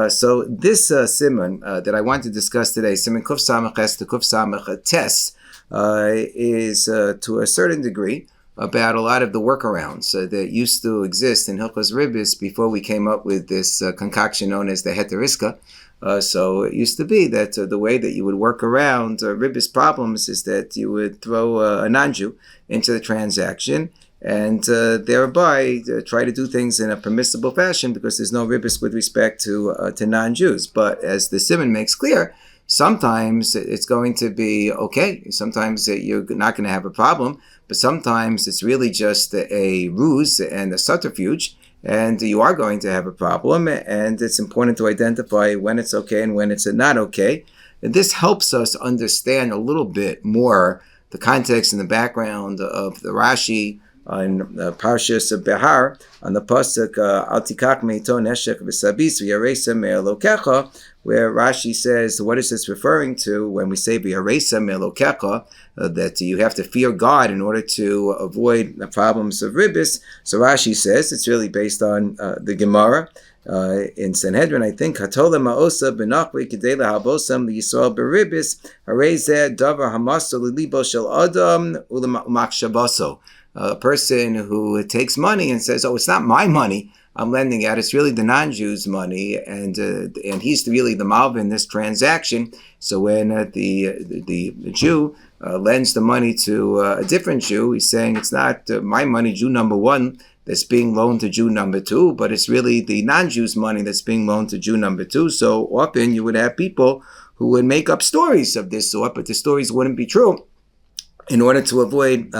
So this siman that I want to discuss today, siman kuf samach ches to kuf samach tes, is to a certain degree about a lot of the workarounds that used to exist in Hilchos Ribbis before we came up with this concoction known as the heteriska. So it used to be that the way that you would work around Ribbis problems is that you would throw a non-Jew into the transaction and thereby try to do things in a permissible fashion because there's no Ribbis with respect to non-Jews. But as the Siman makes clear, sometimes it's going to be okay. Sometimes you're not going to have a problem, but sometimes it's really just a ruse and a subterfuge, and you are going to have a problem, and it's important to identify when it's okay and when it's not okay. And this helps us understand a little bit more the context and the background of the Rashi on Parshas Behar, on the pasuk Al tikach meito neshek v'sabis v'yaresa me'elokecha, where Rashi says, what is this referring to when we say v'yaresa me'elokecha, that you have to fear God in order to avoid the problems of Ribbis? So Rashi says it's really based on the Gemara in Sanhedrin, I think, Hatola ma'osa b'nachri k'dei lahabosam l'Yisrael b'Ribbis harei zeh davar hamaso l'libo shel adam u'l'machshabaso. A person who takes money and says, oh, it's not my money I'm lending out, it's really the non-Jew's money, and he's really the malva in this transaction. So when the Jew lends the money to a different Jew, he's saying it's not my money, Jew number one, that's being loaned to Jew number two, but it's really the non-Jew's money that's being loaned to Jew number two. So often you would have people who would make up stories of this sort, but the stories wouldn't be true, in order to avoid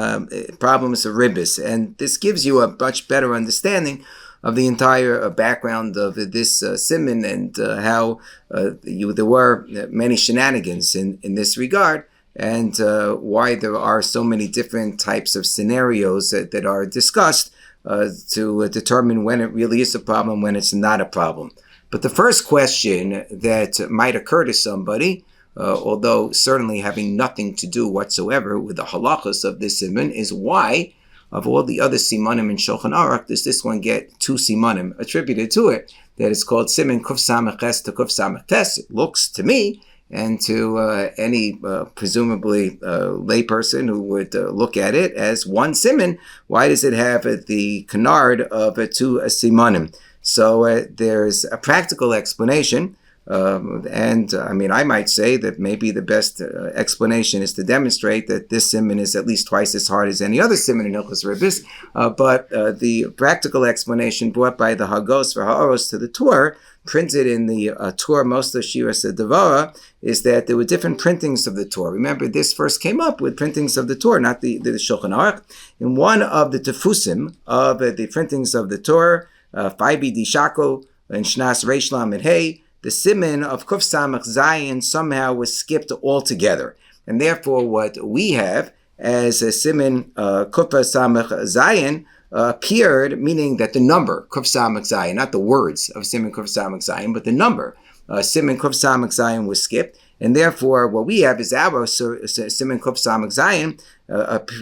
problems of Ribbis. And this gives you a much better understanding of the entire background of this Siman and how there were many shenanigans in this regard, and why there are so many different types of scenarios that are discussed to determine when it really is a problem, when it's not a problem. But the first question that might occur to somebody, although certainly having nothing to do whatsoever with the halachos of this siman, is why, of all the other simanim in Shulchan Aruch, does this one get two simanim attributed to it, that is called siman kuf samach ches to kuf samach tes? It looks to me, and to any presumably layperson who would look at it as one siman, why does it have the canard of two simanim? So there's a practical explanation. And I might say that maybe the best explanation is to demonstrate that this siman is at least twice as hard as any other siman in Hilchos Ribbis. But the practical explanation brought by the Hagos for Ha'oros to the Torah, printed in the Torah, most of Shiras Devara, is that there were different printings of the Torah. Remember, this first came up with printings of the Torah, not the Shulchan Aruch. In one of the tefusim of the printings of the Torah, Faibi Di Shako and Shnas Reish Lamed Hey, the siman of Kuf Samach Zayin somehow was skipped altogether. And therefore what we have as a siman Kuf Samach Zayin appeared, meaning that the number Kuf Samach Zayin, not the words of siman Kuf Samach Zayin, but the number siman Kuf Samach Zayin was skipped. And therefore what we have is our siman Kuf Samach Zayin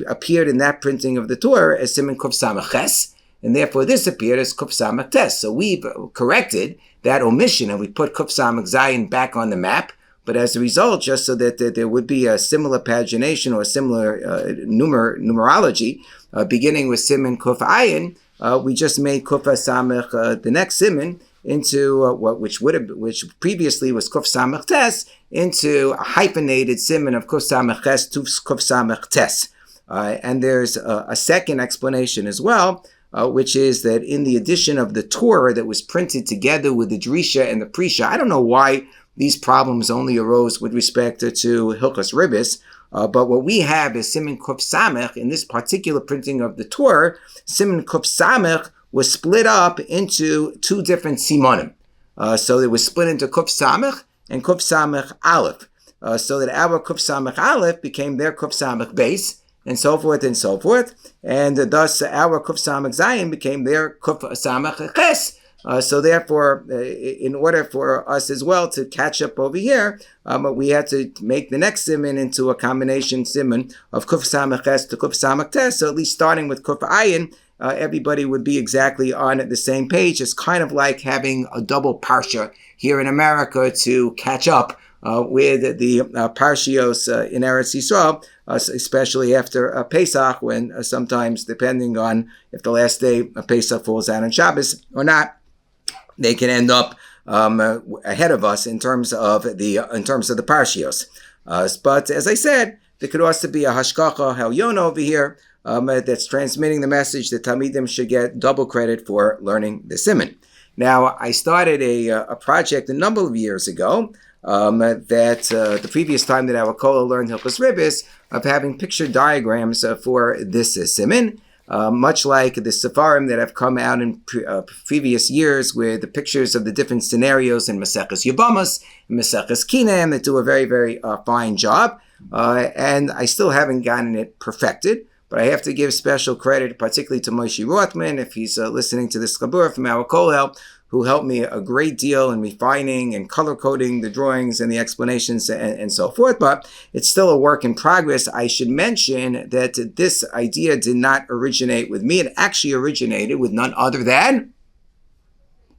appeared in that printing of the Torah as siman Kuf Samach Ches, and therefore this appeared as Kuf Samach Tes. So we've corrected that omission and we put Kuf Samach Zayin back on the map. But as a result, just so that there would be a similar pagination or a similar numerology, beginning with Siman Kuf Ayin, we just made Kuf Samach, the next Siman, into which previously was Kuf Samach Tes, into a hyphenated Siman of Kuf Samach Ches to Kuf Samach Tes. And there's a second explanation as well, which is that in the edition of the Torah that was printed together with the Drisha and the Prisha, I don't know why these problems only arose with respect to Hilchos Ribbis, but what we have is Siman Kuf Samach. In this particular printing of the Torah, Siman Kuf Samach was split up into two different simanim. So it was split into Kuf Samach and Kuf Samach Aleph, so that our Kuf Samach Aleph became their Kuf Samach base, and so forth and so forth. And thus our Kuf Samach Zayin became their Kuf Samach Ches. So therefore, in order for us as well to catch up over here, we had to make the next siman into a combination siman of Kuf Samach Ches to Kuf Samach Tes. So at least starting with Kuf Ayin everybody would be exactly on the same page. It's kind of like having a double parsha here in America to catch up with the parshios in Eretz Yisrael, especially after Pesach, when sometimes, depending on if the last day of Pesach falls out on Shabbos or not, they can end up ahead of us in terms of the parshios. But as I said, there could also be a hashkacha, how Yona over here, that's transmitting the message that Talmidim should get double credit for learning the Siman. Now, I started a project a number of years ago, that the previous time that our Kollel learned Hilchos Ribbis, of having picture diagrams for this Siman, much like the Sefarim that have come out in previous years with the pictures of the different scenarios in Maseches Yevamos, and Maseches Kinem, that do a very, very fine job. And I still haven't gotten it perfected, but I have to give special credit, particularly to Moishy Rothman, if he's listening to this Chaburah from our Kollel, who helped me a great deal in refining and color coding the drawings and the explanations and so forth. But it's still a work in progress. I should mention that this idea did not originate with me. It actually originated with none other than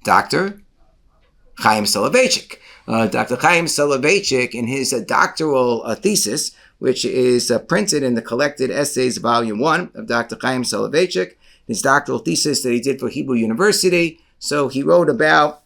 Dr. Chaim Soloveitchik. Dr. Chaim Soloveitchik, in his doctoral thesis, which is printed in the Collected Essays, Volume 1 of Dr. Chaim Soloveitchik, his doctoral thesis that he did for Hebrew University. So he wrote about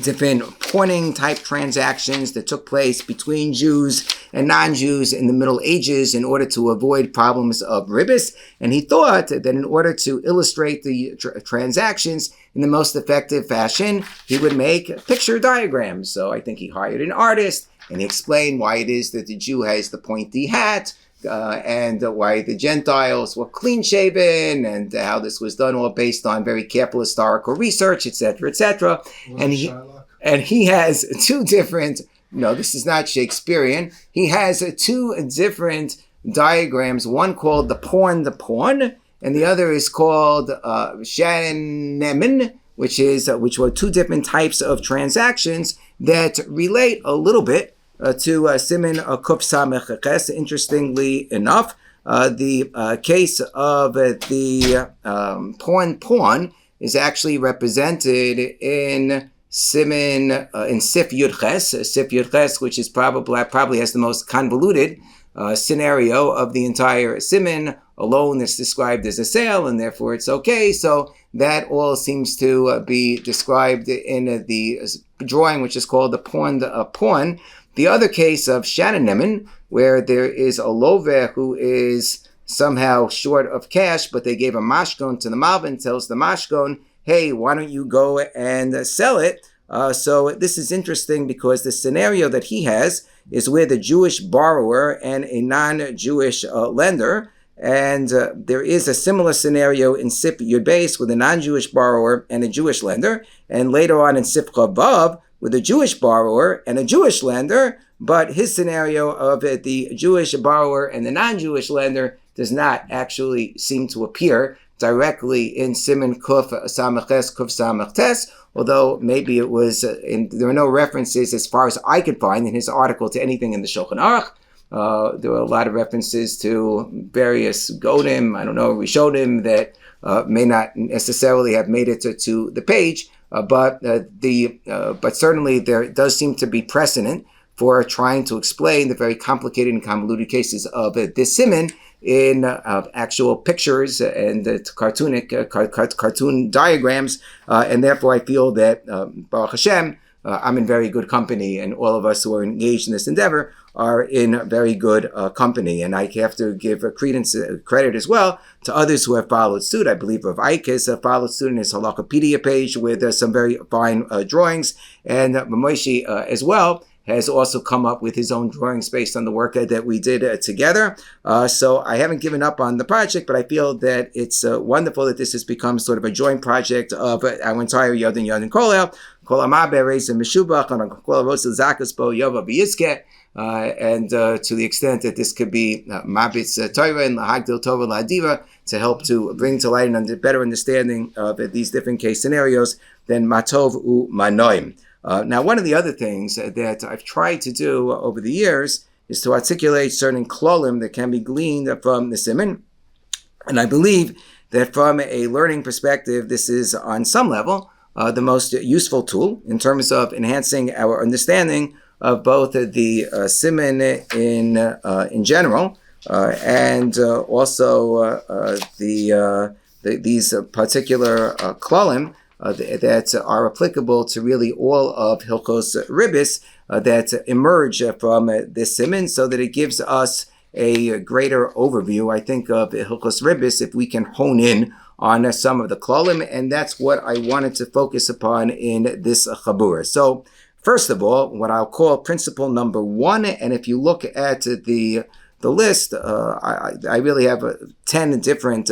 different pointing type transactions that took place between Jews and non-Jews in the Middle Ages in order to avoid problems of Ribbis. And he thought that in order to illustrate the transactions in the most effective fashion, he would make picture diagrams. So I think he hired an artist, and he explained why it is that the Jew has the pointy hat, and why the Gentiles were clean-shaven, and how this was done all based on very careful historical research, etc., etc. And he has two different, no, this is not Shakespearean, he has two different diagrams, one called the pawn, and the other is called Shanemen, which were two different types of transactions that relate a little bit to Siman Kuf Samech Ches. Interestingly enough, the case of the pawn is actually represented in Siman in Sif Yud Ches, which is probably has the most convoluted scenario of the entire Siman. Alone, it's described as a sale, and therefore it's okay. So that all seems to be described in the drawing, which is called the pawn. The other case of Shanemen, where there is a loveh who is somehow short of cash, but they gave a mashkon to the malvin, tells the mashkon, hey, why don't you go and sell it? So this is interesting because the scenario that he has is with a Jewish borrower and a non-Jewish lender. And there is a similar scenario in Sif Yud Beis with a non-Jewish borrower and a Jewish lender. And later on in Sif Vav, with a Jewish borrower and a Jewish lender, but his scenario of the Jewish borrower and the non-Jewish lender does not actually seem to appear directly in Siman Kuf Samech Ches, Kuf Samech Tes, although maybe it was, there are no references as far as I could find in his article to anything in the Shulchan Aruch. There were a lot of references to various Godim, Rishonim that may not necessarily have made it to the page. But certainly there does seem to be precedent for trying to explain the very complicated and convoluted cases of this Siman in actual pictures and cartoon diagrams, and therefore I feel that Baruch Hashem, I'm in very good company, and all of us who are engaged in this endeavor are in very good company. And I have to give credit as well to others who have followed suit. I believe Rav Ike has followed suit in his Halakhapedia page with some very fine drawings, and Moishy as well has also come up with his own drawings based on the work that we did together. So I haven't given up on the project, but I feel that it's wonderful that this has become sort of a joint project of our entire Yodin Kollel. And to the extent that this could be Mabitz Torah and Lahagdil Torah Lahadira to help to bring to light a better understanding of these different case scenarios, then Matov U Manoim. Now, one of the other things that I've tried to do over the years is to articulate certain Kalalim that can be gleaned from the Siman. And I believe that from a learning perspective, this is on some level the most useful tool in terms of enhancing our understanding of both the Siman in general and also these particular Klallim that are applicable to really all of Hilchos Ribbis that emerge from this Siman, so that it gives us a greater overview, I think, of Hilchos Ribbis if we can hone in on some of the Kollel, and that's what I wanted to focus upon in this Chaburah. So, first of all, what I'll call principle number 1, and if you look at the list, I really have 10 different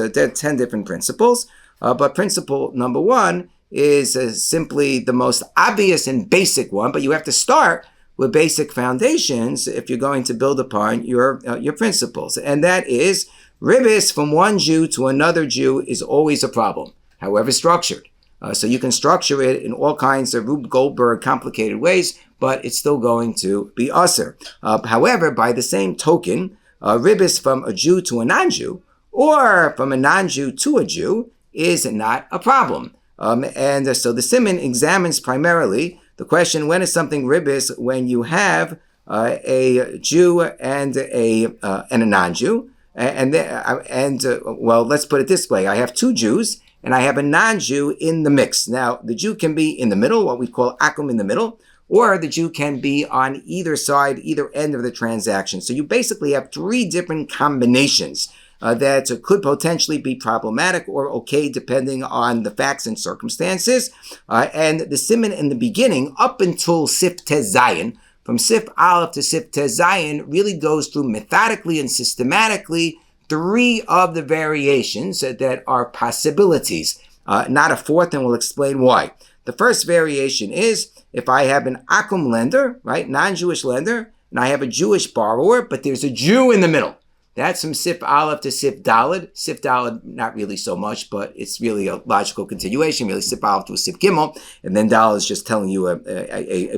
principles, but principle number 1 is simply the most obvious and basic one, but you have to start with basic foundations if you're going to build upon your principles, and that is Ribbis from one Jew to another Jew is always a problem, however structured. So you can structure it in all kinds of Rube Goldberg complicated ways, but it's still going to be usher. However, by the same token, Ribbis from a Jew to a non-Jew, or from a non-Jew to a Jew, is not a problem. And so the Siman examines primarily the question, when is something Ribbis? When you have a Jew and a non-Jew. Well, let's put it this way. I have 2 Jews and I have a non-Jew in the mix. Now, the Jew can be in the middle, what we call akum in the middle, or the Jew can be on either side, either end of the transaction. So you basically have 3 different combinations that could potentially be problematic or okay, depending on the facts and circumstances. And the Siman in the beginning, up until Sif Tez Zayin, from Sif Aleph to Sif Tez Zayin, really goes through methodically and systematically 3 of the variations that are possibilities, not a 4th, and we'll explain why. The first variation is if I have an akum lender, right, non-Jewish lender, and I have a Jewish borrower, but there's a Jew in the middle. That's from Sif Aleph to Sif Daled. Sif Daled, not really so much, but it's really a logical continuation, really Sif Aleph to a Sif Gimel, and then Daled is just telling you a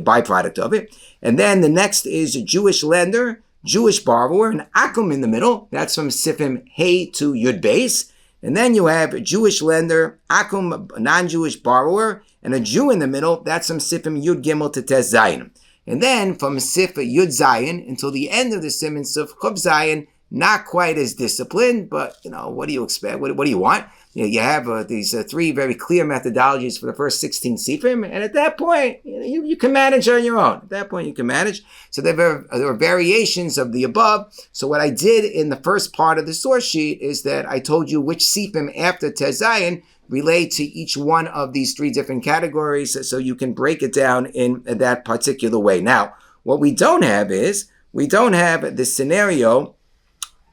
byproduct of it. And then the next is a Jewish lender, Jewish borrower, and akum in the middle. That's from Sifim Hey to Yud Beis. And then you have a Jewish lender, akum, non-Jewish borrower, and a Jew in the middle. That's from Sifim Yud Gimel to Tez Zayin. And then from Sif Yud Zayin until the end of the Siman, Sif Chub Zayin, not quite as disciplined, but, what do you expect? What do you want? You have these 3 very clear methodologies for the first 16 Sifrim, and at that point, you can manage on your own. At that point, you can manage. So there are variations of the above. So what I did in the first part of the source sheet is that I told you which Sifrim after Tez Zayin relate to each one of these 3 different categories, so you can break it down in that particular way. Now, what we don't have is, we don't have the scenario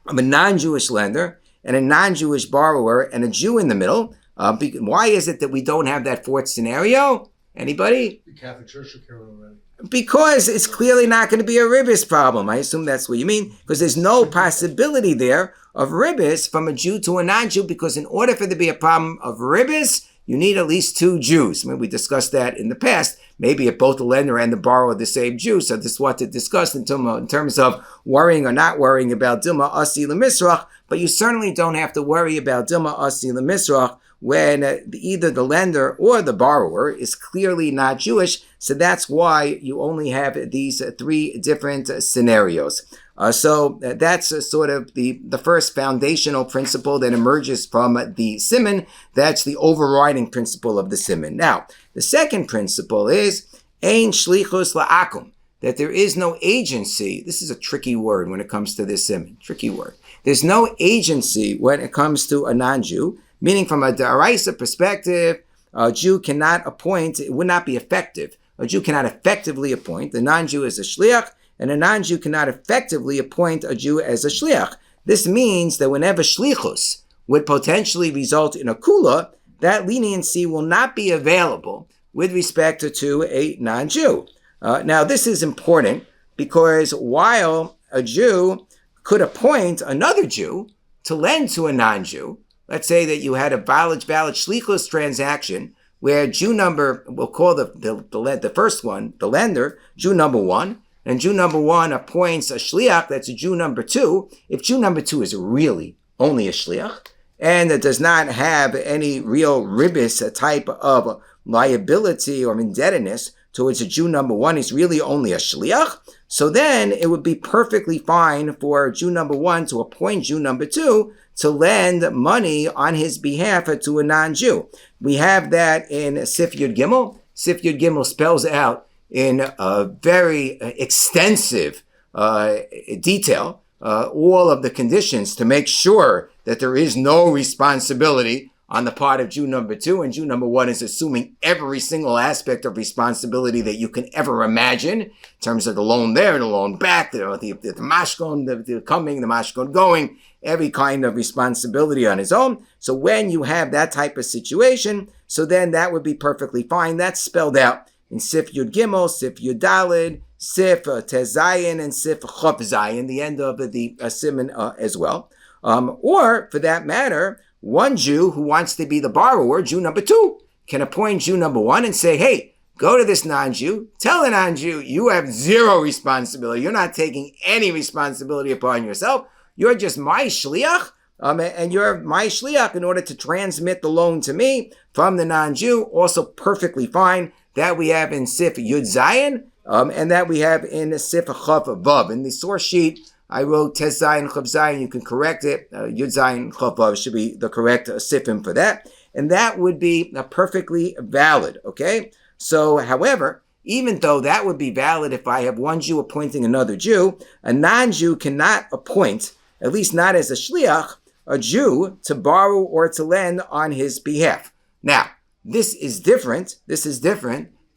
of a non-Jewish lender and a non-Jewish borrower and a Jew in the middle. Why is it that we don't have that 4th scenario? Anybody? The Catholic Church took care of it already. Because it's clearly not going to be a Ribbis problem. I assume that's what you mean. Because there's no possibility there of Ribbis from a Jew to a non-Jew, because in order for there to be a problem of Ribbis, you need at least 2 Jews. I mean, we discussed that in the past. Maybe if both the lender and the borrower are the same Jew. So this is what to discuss in terms of worrying or not worrying about Dilma Asi L'Misrach. But you certainly don't have to worry about Dilma Asi L'Misrach when either the lender or the borrower is clearly not Jewish. So that's why you only have these 3 different scenarios. So that's sort of the first foundational principle that emerges from the Siman. That's the overriding principle of the Siman. Now, the second principle is Ein Shlichus La'akum, that there is no agency. This is a tricky word when it comes to this Siman. Tricky word. There's no agency when it comes to a non-Jew, meaning from a D'Oraisa perspective, a Jew cannot appoint, it would not be effective. A Jew cannot effectively appoint. The non-Jew is a shliach, and a non-Jew cannot effectively appoint a Jew as a shliach. This means that whenever shlichus would potentially result in a kula, that leniency will not be available with respect to a non-Jew. Now, this is important because while a Jew could appoint another Jew to lend to a non-Jew, let's say that you had a valid shlichus transaction where Jew number, we'll call the first one, the lender, Jew number 1, and Jew number 1 appoints a shliach, that's a Jew number 2. If Jew number 2 is really only a shliach, and that does not have any real Ribbis type of liability or indebtedness towards a Jew number one, he's really only a shliach, so then it would be perfectly fine for Jew number one to appoint Jew number two to lend money on his behalf to a non-Jew. We have that in Sif Yud Gimel. Sif Yud Gimel spells out in a very extensive detail all of the conditions to make sure that there is no responsibility on the part of Jew number two, and Jew number one is assuming every single aspect of responsibility that you can ever imagine, in terms of the loan there, the loan back, the mashkon, the coming, the mashkon going, every kind of responsibility on his own. So when you have that type of situation, so then that would be perfectly fine. That's spelled out in Sif Yud Gimel, Sif Yud Daled, Sif Tez Zayin, and Sif Chof Zayin, the end of the Siman as well. Or, for that matter, one Jew who wants to be the borrower, Jew number two, can appoint Jew number one and say, hey, go to this non-Jew, tell the non-Jew, you have zero responsibility. You're not taking any responsibility upon yourself. You're just my shliach, and you're my shliach in order to transmit the loan to me from the non-Jew. Also perfectly fine. That we have in Sif Yud Zayin, and that we have in Sif Chav Vav. In the source sheet, I wrote Tez Zayin, Chav Zayin. You can correct it. Yud Zayin, Chav Vav should be the correct sifim for that. And that would be perfectly valid, okay? So, however, even though that would be valid if I have one Jew appointing another Jew, a non-Jew cannot appoint, at least not as a shliach, a Jew to borrow or to lend on his behalf. Now, this is different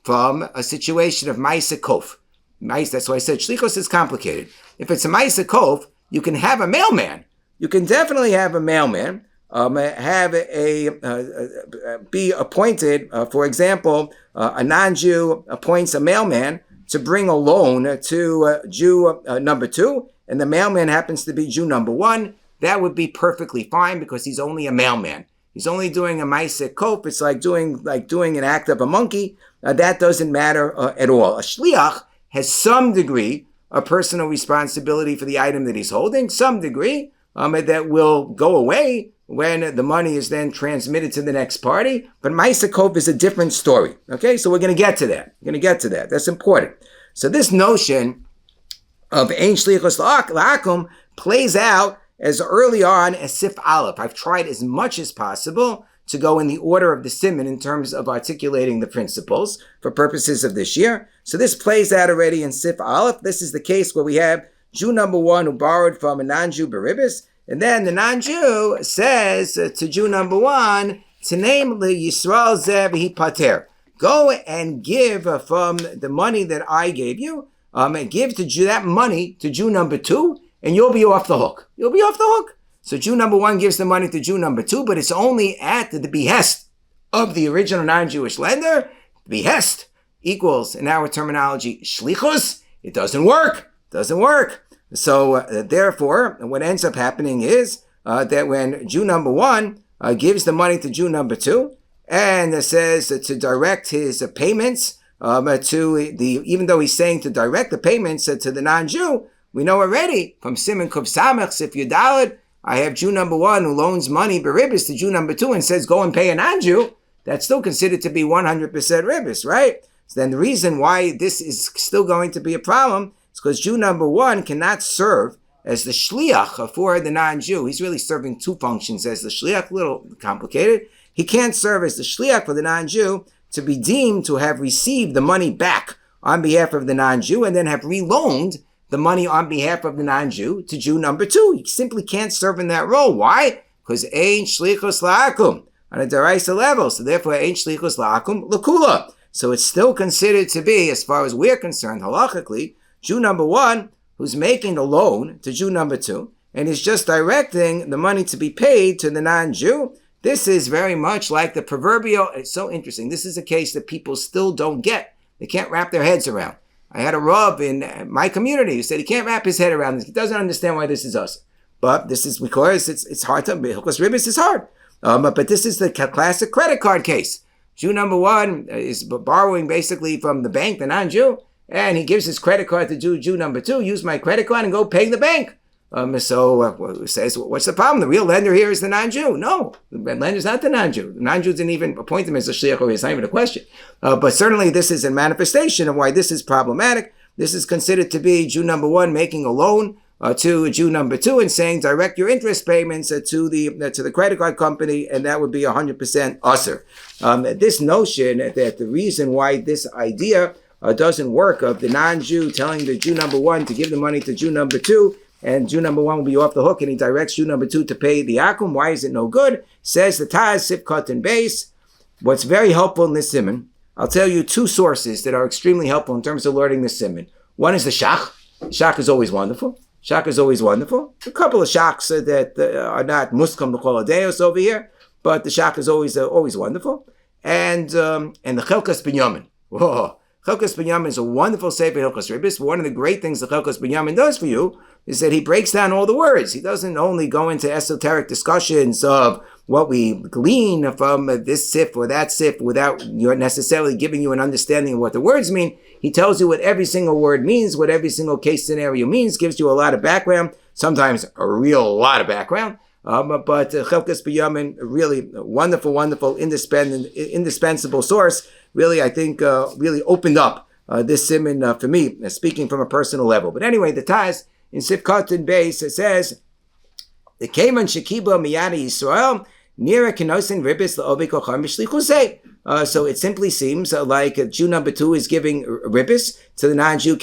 from a situation of Ma'aseh Kof. That's why I said shlichos is complicated. If it's a Ma'aseh Kof, you can have a mailman. You can definitely have a mailman be appointed. For example, a non-Jew appoints a mailman to bring a loan to Jew number two, and the mailman happens to be Jew number one. That would be perfectly fine because he's only a mailman. He's only doing a Ma'aseh Kof. It's like doing an act of a monkey. That doesn't matter at all. A shliach has some degree of personal responsibility for the item that he's holding, some degree that will go away when the money is then transmitted to the next party. But Ma'aseh Kof is a different story. Okay, so we're going to get to that. That's important. So this notion of Ein Shlichus La'akum plays out as early on as Sif Aleph. I've tried as much as possible to go in the order of the Siman in terms of articulating the principles for purposes of this year. So this plays out already in Sif Aleph. This is the case where we have Jew number one who borrowed from a non-Jew Ribbis, and then the non-Jew says to Jew number one, to name the Yisrael Zeh v'hi pater. Go and give from the money that I gave you, and give that money to Jew number two, and you'll be off the hook. So Jew number one gives the money to Jew number two, but it's only at the behest of the original non-Jewish lender. Behest equals, in our terminology, shlichus. It doesn't work. So therefore, what ends up happening is that when Jew number one gives the money to Jew number two and says to direct his payments even though he's saying to direct the payments to the non-Jew, we know already from Siman Kuf Samech Sif Yud Daled, I have Jew number one who loans money Ribbis to Jew number two and says go and pay a non-Jew. That's still considered to be 100% Ribbis, right? So then the reason why this is still going to be a problem is because Jew number one cannot serve as the shliach for the non-Jew. He's really serving two functions as the shliach, a little complicated. He can't serve as the shliach for the non-Jew to be deemed to have received the money back on behalf of the non-Jew and then have reloaned the money on behalf of the non-Jew to Jew number two. He simply can't serve in that role. Why? Because Ein Shlichus La'akum on a Deraisa level. So therefore, Ein Shlichus La'akum L'Kula. So it's still considered to be, as far as we're concerned, halachically, Jew number one who's making the loan to Jew number two and is just directing the money to be paid to the non-Jew. This is very much like the proverbial, it's so interesting. This is a case that people still don't get. They can't wrap their heads around. I had a Rav in my community who said he can't wrap his head around this. He doesn't understand why this is us. But this is because it's hard to, because Ribbis is hard. But this is the classic credit card case. Jew number one is borrowing basically from the bank, the non-Jew, and he gives his credit card to Jew number two, use my credit card and go pay the bank. Says, what's the problem? The real lender here is the non-Jew. No, the lender's not the non-Jew. The non-Jew didn't even appoint him as a shliach, or it's not even a question. But certainly this is a manifestation of why this is problematic. This is considered to be Jew number one making a loan to Jew number two and saying direct your interest payments to the credit card company, and that would be 100% usher. This notion that the reason why this idea doesn't work of the non-Jew telling the Jew number one to give the money to Jew number two, and Jew number one will be off the hook, and he directs Jew number two to pay the akum. Why is it no good? Says the Taz, Sif Katan Base. What's very helpful in this Siman, I'll tell you two sources that are extremely helpful in terms of learning the Siman. One is the Shach. Shach is always wonderful. Shach is always wonderful. A couple of Shachs that are not muskam l'kol hadeos over here, but the Shach is always wonderful. And the Hilchos Binyamin. Whoa. Hilchos Binyamin is a wonderful sefer Hilchos Ribbis. One of the great things that Hilchos Binyamin does for you is that he breaks down all the words. He doesn't only go into esoteric discussions of what we glean from this sif or that sif without necessarily giving you an understanding of what the words mean. He tells you what every single word means, what every single case scenario means, gives you a lot of background, sometimes a real lot of background. But Hilchos Binyamin, really wonderful, indispensable source. Really, I think, really opened up this siman for me, speaking from a personal level. But anyway, the Taz in Sif Katan Beis, it says, the Keman Shekiba Miyada Yisrael, Nira Kenosin Ribbis La'obi Kocham B'Shlichusei. So it simply seems like Jew number two is giving Ribbis to the non-Jew.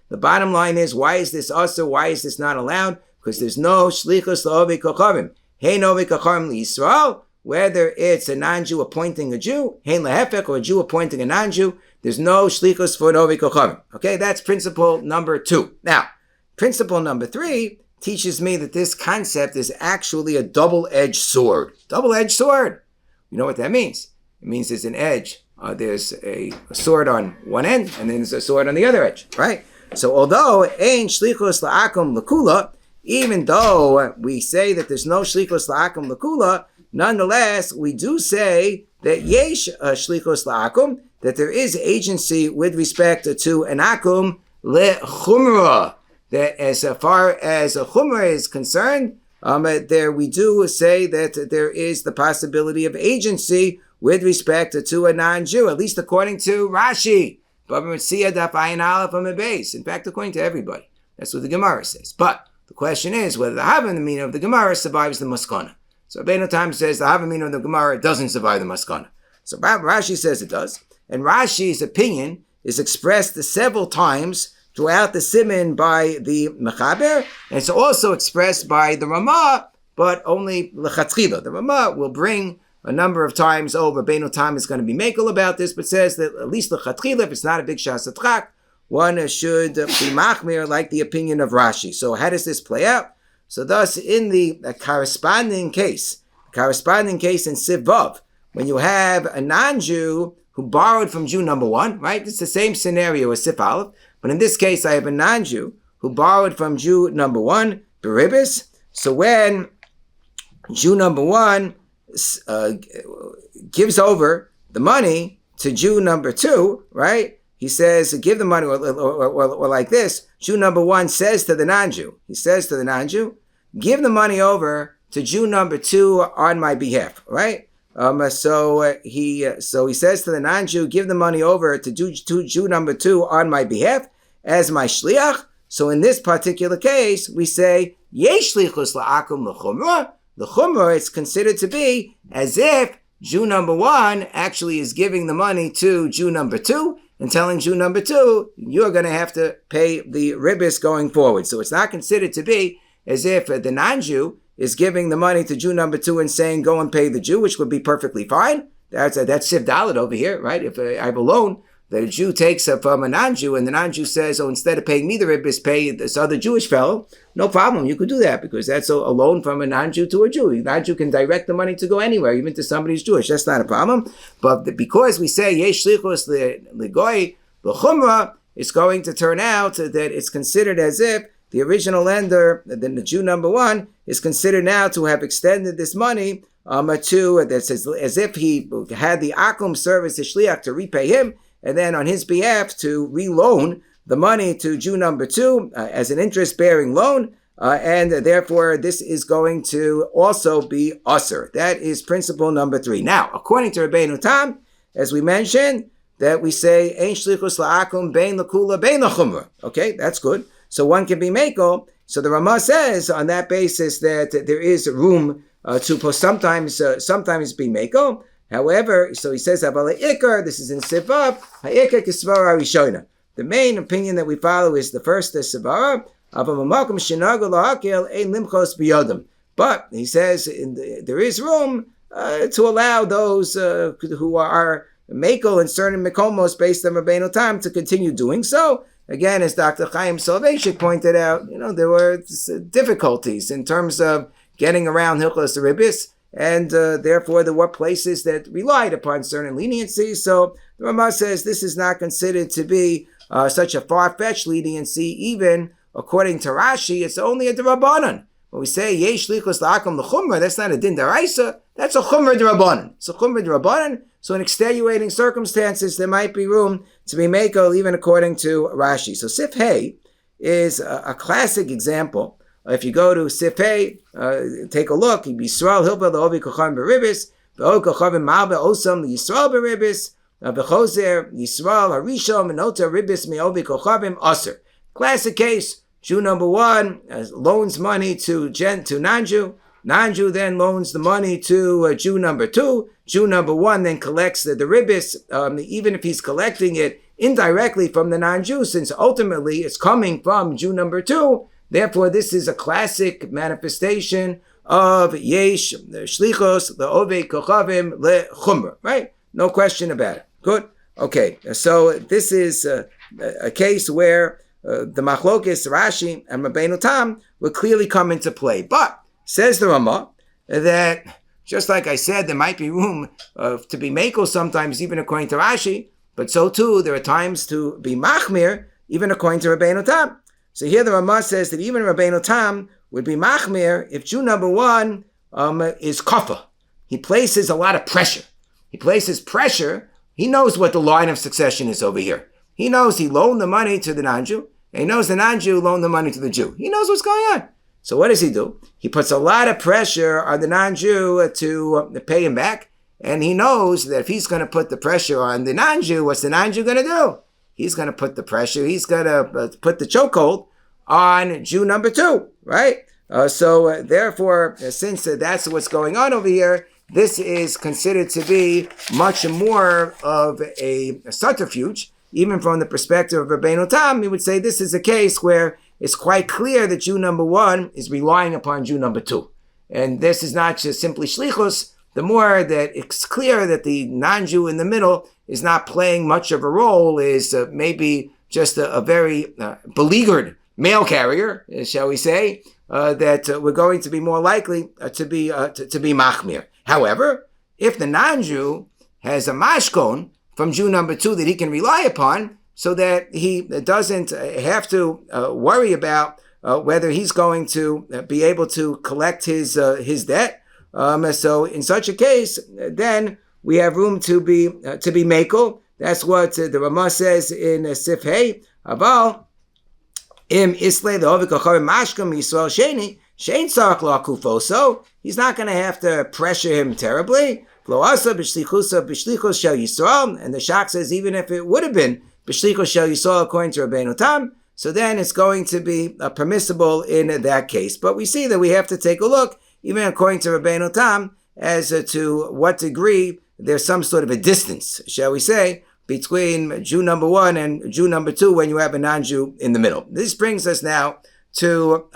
The bottom line is, why is this also? Why is this not allowed? Because there's no Shlichus La'obi Kocham. Hey Novi Kocham L'Yisrael. Whether it's a non-Jew appointing a Jew, hein lahefek, or a Jew appointing a non-Jew, there's no shlichus for novi kochavim. Okay, that's principle number 2. Now, principle number 3 teaches me that this concept is actually a double-edged sword. Double-edged sword. You know what that means? It means there's an edge. There's a sword on one end, and then there's a sword on the other edge, right? So although ein shlichus la'akum l'kula, even though we say that there's no shlichus la'akum l'kula, nonetheless, we do say that yesh shlichus la'akum, that there is agency with respect to an akum le'chumra. That as far as a chumra is concerned, there we do say that there is the possibility of agency with respect to a non-Jew, at least according to Rashi. In fact, according to everybody. That's what the Gemara says. But the question is whether the Havamina of the Gemara survives the Maskana. So Beinu Tam says the Havamina of the Gemara doesn't survive the Maskana. So Rashi says it does. And Rashi's opinion is expressed several times throughout the Siman by the Mechaber, and it's also expressed by the Ramah, but only L'chatchila. The Ramah will bring a number of times over. Beinu Tam is going to be makel about this, but says that at least L'chatchila, if it's not a big shasatchak, one should be machmir like the opinion of Rashi. So how does this play out? So thus, in the corresponding case in Siv Vav, when you have a non-Jew who borrowed from Jew number 1, right? It's the same scenario as Sif Aleph, but in this case, I have a non-Jew who borrowed from Jew number 1, Ribbis. So when Jew number 1 gives over the money to Jew number 2, right? He says, give the money, or like this, Jew number 1 says to the non-Jew, give the money over to Jew number 2 on my behalf, right? So he says to the non-Jew, give the money over to Jew number 2 on my behalf as my shliach. So in this particular case, we say, yesh shlichus la'akum l'chumra. The chumra is considered to be as if Jew number 1 actually is giving the money to Jew number 2 and telling Jew number 2, you're going to have to pay the ribbis going forward. So it's not considered to be as if the non-Jew is giving the money to Jew number 2 and saying, go and pay the Jew, which would be perfectly fine. That's Siv Dalet over here, right? If I have a loan that a Jew takes from a non-Jew, and the non-Jew says, oh, instead of paying me the ribbis, pay this other Jewish fellow, no problem, you could do that, because that's a loan from a non-Jew to a Jew. A non-Jew can direct the money to go anywhere, even to somebody who's Jewish. That's not a problem. But because we say, yesh shlichus l'goy l'chumra, it's going to turn out that it's considered as if the original lender, then the Jew number 1, is considered now to have extended this money to, as if he had the akum service, his shliach, to repay him, and then on his behalf to reloan the money to Jew number 2 as an interest-bearing loan, and therefore this is going to also be usher. That is principle number 3. Now, according to Rabbeinu Tam, as we mentioned, that we say, Ein shlichus la'akum bein l'kula bein l'chumra. Okay, that's good. So one can be mekel. So the Ramah says on that basis that there is room to sometimes be mekel. However, so he says, this is in Sivav, ha'ikar kisvara rishona. The main opinion that we follow is the first Sivara, but he says there is room to allow those who are mekel in certain mekomos based on Rabbeinu Tam to continue doing so. Again, as Dr. Chaim Soloveitchik pointed out, there were difficulties in terms of getting around Hilchos Ribbis, and therefore there were places that relied upon certain leniencies. So the Ramah says this is not considered to be such a far-fetched leniency. Even according to Rashi, it's only a d'Rabbanan. When we say yesh lichus la'akum l'chumra, that's not a din d'Oraisa, that's a chumra d'Rabbanan. It's a chumra d'Rabbanan. So in extenuating circumstances, there might be room to be mekel, even according to Rashi. So Sif Hey is a classic example. If you go to Sif Hey, take a look. Yisrael hilva le'ovi kochavim b'Ribbis, ve'o kochavim malva osam Yisrael b'Ribbis, ve'chozer Yisrael harishon menota Ribbis me'ovi kochavim aser. Classic case. Jew number 1 loans money to non-Jew. Non-Jew then loans the money to Jew number 2. Jew number 1 then collects the Ribbis, even if he's collecting it indirectly from the non-Jew, since ultimately it's coming from Jew number 2. Therefore, this is a classic manifestation of Yesh, Shlichos, the Ove Kochavim, Le Chumra, right? No question about it. Good? Okay, so this is a case where the Machlokes, Rashi, and Rabbeinu Tam will clearly come into play. But, says the Ramah, that just like I said, there might be room to be mekel sometimes, even according to Rashi, but so too, there are times to be machmir, even according to Rabbeinu Tam. So here the Ramah says that even Rabbeinu Tam would be machmir if Jew number 1 is kafa. He places a lot of pressure. He places pressure. He knows what the line of succession is over here. He knows he loaned the money to the non-Jew, and he knows the non-Jew loaned the money to the Jew. He knows what's going on. So what does he do? He puts a lot of pressure on the non-Jew to pay him back, and he knows that if he's going to put the pressure on the non-Jew, what's the non-Jew going to do? He's going to put the pressure, he's going to put the chokehold on Jew number 2, right? So therefore, since that's what's going on over here, this is considered to be much more of a subterfuge. Even from the perspective of Rabbeinu Tam, he would say this is a case where it's quite clear that Jew number 1 is relying upon Jew number 2. And this is not just simply shlichus. The more that it's clear that the non-Jew in the middle is not playing much of a role, is maybe just a very beleaguered mail carrier, shall we say, that we're going to be more likely to be machmir. However, if the non-Jew has a mashkon from Jew number 2 that he can rely upon, so that he doesn't have to worry about whether he's going to be able to collect his debt. So in such a case, then we have room to be mekel. That's what the Ramah says in Sif Hey. Aval im islay the ovikachavim mashkam Yisrael sheni shein sark la kufo. So he's not going to have to pressure him terribly. And the Shach says even if it would have been b'shlichus shel Yisrael according to Rabbeinu Tam, so then it's going to be permissible in that case. But we see that we have to take a look, even according to Rabbeinu Tam, as to what degree there's some sort of a distance, shall we say, between Jew number 1 and Jew number 2 when you have a non-Jew in the middle. This brings us now to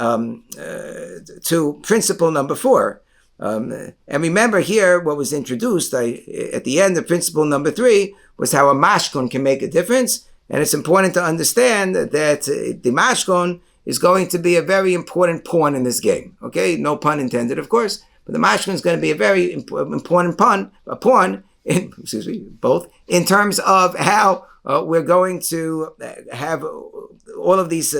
principle number 4. And remember here, what was introduced at the end of principle number 3 was how a mashkon can make a difference. And it's important to understand that the mashkon is going to be a very important pawn in this game. Okay, no pun intended, of course, but the mashkon is going to be a very important pawn both in terms of how we're going to have all of these,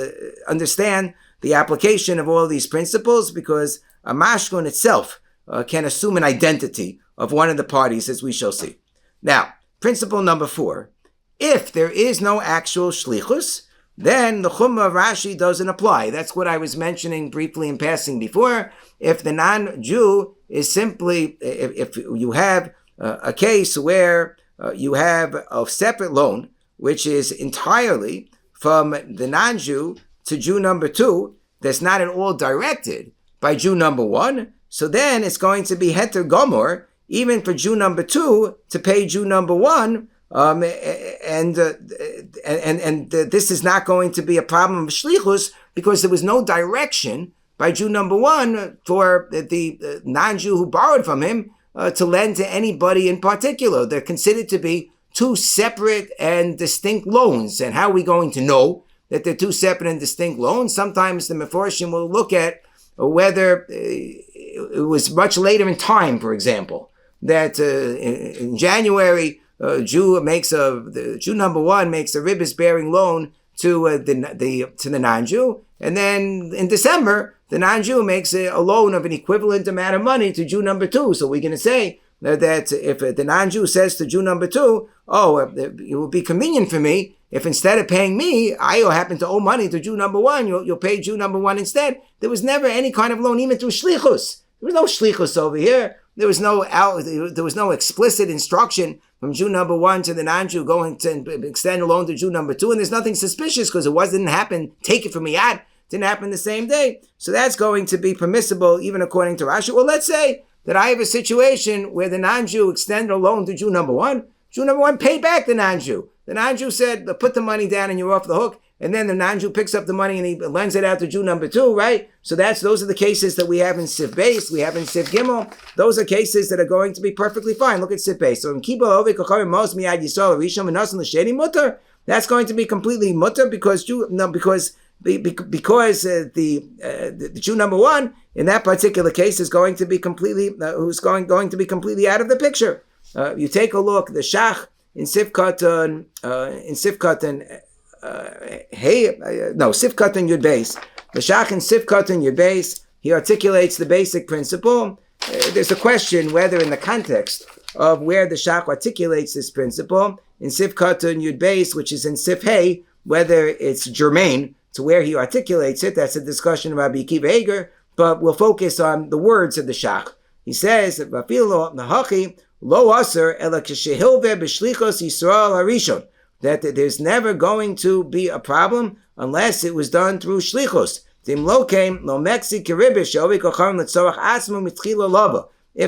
understand the application of all of these principles, because a mashkon itself can assume an identity of one of the parties, as we shall see. Now, principle number 4, if there is no actual shlichus, then the Chumrah of Rashi doesn't apply. That's what I was mentioning briefly in passing before. If the non-Jew is simply, if you have a case where you have a separate loan, which is entirely from the non-Jew to Jew number 2, that's not at all directed by Jew number 1, so then it's going to be heter gomor, even for Jew number 2 to pay Jew number 1, and this is not going to be a problem of shlichus because there was no direction by Jew number 1 for the non-Jew who borrowed from him to lend to anybody in particular. They're considered to be two separate and distinct loans. And how are we going to know that they're two separate and distinct loans? Sometimes the Meforshim will look at whether it was much later in time, for example, that in January, Jew number 1 makes a Ribbis bearing loan to the non-Jew, and then in December the non-Jew makes a loan of an equivalent amount of money to Jew number 2. So we're going to say that if the non-Jew says to Jew number 2, it would be convenient for me if instead of paying me, I happen to owe money to Jew number 1, you'll pay Jew number 1 instead. There was never any kind of loan even through shlichus. There was no shlichus over here. There was no explicit instruction from Jew number 1 to the non-Jew going to extend a loan to Jew number 2, and there's nothing suspicious because didn't happen. Take it from Miyad, didn't happen the same day. So that's going to be permissible even according to Rashi. Well, let's say that I have a situation where the non-Jew extended a loan to Jew number 1. Jew number 1 paid back the non-Jew. The non-Jew said, put the money down and you're off the hook. And then the non-Jew picks up the money and he lends it out to Jew number 2, right? So those are the cases that we have in Sif Beis, we have in Sif Gimel. Those are cases that are going to be perfectly fine. Look at Sif Beis. So in Kibbutz Ovik Kocharim Mos Miyad Yisrael Rishon V'Nasan L'Sheni Mutter. That's going to be completely mutter because the Jew number 1 in that particular case is going to be completely going to be completely out of the picture. You take a look, the Shach in Sif Katan Sif Katan Yud Beis. The Shach in Sif Katan Yud Beis, he articulates the basic principle. There's a question whether in the context of where the Shach articulates this principle, in Sif Katan Yud Beis, which is in Sif Hey, whether it's germane to where he articulates it. That's a discussion of Rabbi Akiva Eger, but we'll focus on the words of the Shach. He says, that there's never going to be a problem unless it was done through shlichus. If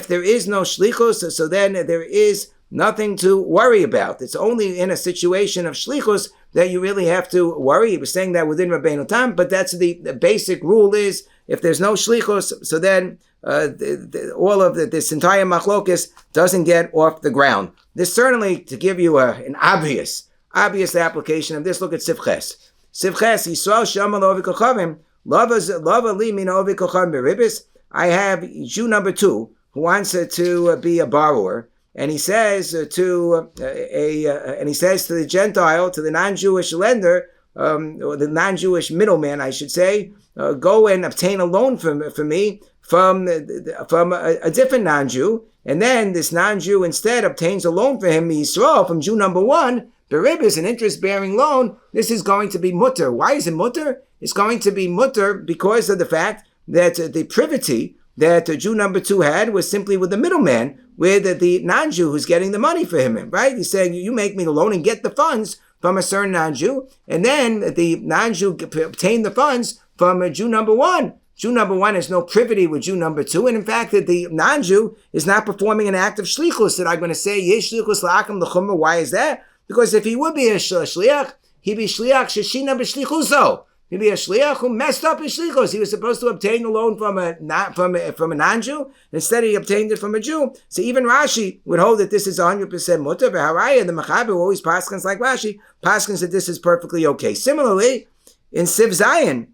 there is no shlichus, so then there is nothing to worry about. It's only in a situation of shlichus that you really have to worry. He was saying that within Rabbeinu Tam, but that's the basic rule is if there's no shlichus, so then all of this entire machlokes doesn't get off the ground. This certainly, to give you an obvious application of this, look at Sivches. Sivches, Yisrael Shama Lo Vikochavim, Lava Li Min Lo Vikochavim Ribbis. I have Jew number 2 who wants to be a borrower, and he says to the Gentile, to the non-Jewish lender, or the non-Jewish middleman, I should say, go and obtain a loan for me from a different non-Jew, and then this non-Jew instead obtains a loan for him, Yisrael, from Jew number 1, the Ribbis, an interest-bearing loan. This is going to be mutter. Why is it mutter? It's going to be mutter because of the fact that the privity that Jew number 2 had was simply with the middleman, with the non-Jew who's getting the money for him, right? He's saying, you make me the loan and get the funds from a certain non-Jew, and then the non-Jew obtain the funds from Jew number 1. Jew number 1 has no privity with Jew number 2, and in fact, that the non-Jew is not performing an act of shlichus that I'm going to say, yesh shlichus la'akam l'chumra. Why is that? Because if he would be a shliach, he'd be shliach sheshina b'shlichuso. He'd be a shliach who messed up his shlichus. He was supposed to obtain a loan from a non-Jew. Instead, he obtained it from a Jew. So even Rashi would hold that this is 100% mutter. But Haraya, the Mechaber, who always paskins like Rashi, paskins that this is perfectly okay. Similarly, in Siv Zayin,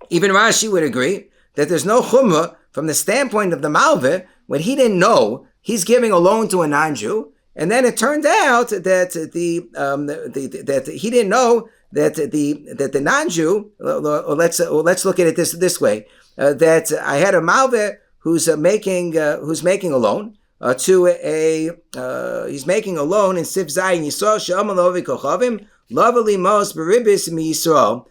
even Rashi would agree that there's no chumrah from the standpoint of the Malveh when he didn't know he's giving a loan to a non-Jew. And then it turned out that that he didn't know that the non-Jew. Or let's look at it this way: that I had a malveh who's making a loan to he's making a loan in Sif Zayin Yisrael She'amal Lo Vikochavim Lovely most Ribbis mi Yisrael.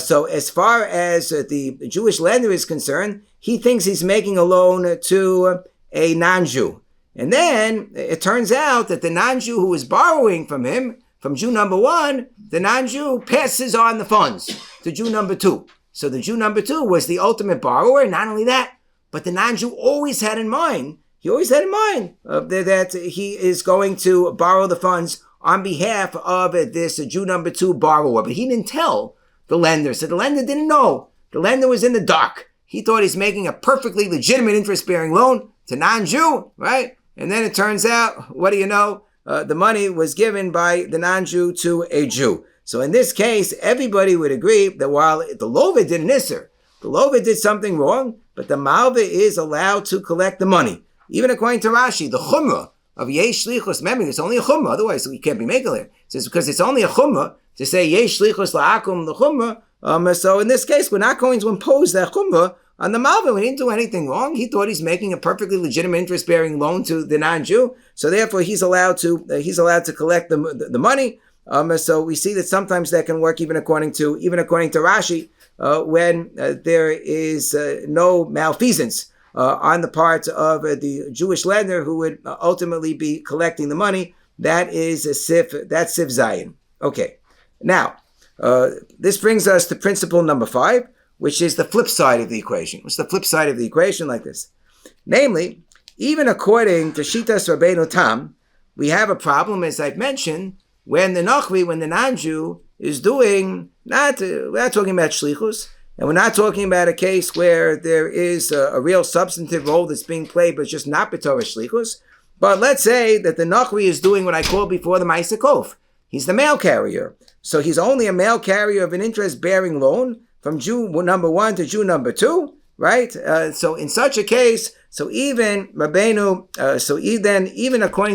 So as far as the Jewish lender is concerned, he thinks he's making a loan to a non-Jew. And then it turns out that the non-Jew who is borrowing from him, from Jew number one, the non-Jew passes on the funds to Jew number two. So the Jew number two was the ultimate borrower. Not only that, but the non-Jew always had in mind that he is going to borrow the funds on behalf of this Jew number two borrower. But he didn't tell the lender. So the lender didn't know. The lender was in the dark. He thought he's making a perfectly legitimate interest-bearing loan to non-Jew, right? And then it turns out, what do you know? The money was given by the non-Jew to a Jew. So in this case, everybody would agree that while the Lova did an Isser, the Lova did something wrong, but the Malva is allowed to collect the money. Even according to Rashi, the Chumrah of Yesh Shlichus, remember, it's only a Chumrah, otherwise we can't be making it. So it's because it's only a Chumrah to say Yesh Shlichus la'akum the Chumrah. So in this case, we're not going to impose that Chumrah on the Malva. We didn't do anything wrong. He thought he's making a perfectly legitimate interest-bearing loan to the non-Jew, so therefore he's allowed to collect the money. So we see that sometimes that can work even according to Rashi when there is no malfeasance on the part of the Jewish lender who would ultimately be collecting the money. That is Sif Zayin. Okay, now this brings us to principle number 5, which is the flip side of the equation. What's the flip side of the equation? Like this. Namely, even according to Shitas Rabbeinu Tam, we have a problem, as I've mentioned, when the non-Jew is doing, we're not talking about shlichus, and we're not talking about a case where there is a real substantive role that's being played, but it's just not b'torah shlichus. But let's say that the Nachri is doing what I called before the Ma'aseh Kof. He's the mail carrier. So he's only a mail carrier of an interest-bearing loan from Jew number 1 to Jew number 2, right? So in such a case, even according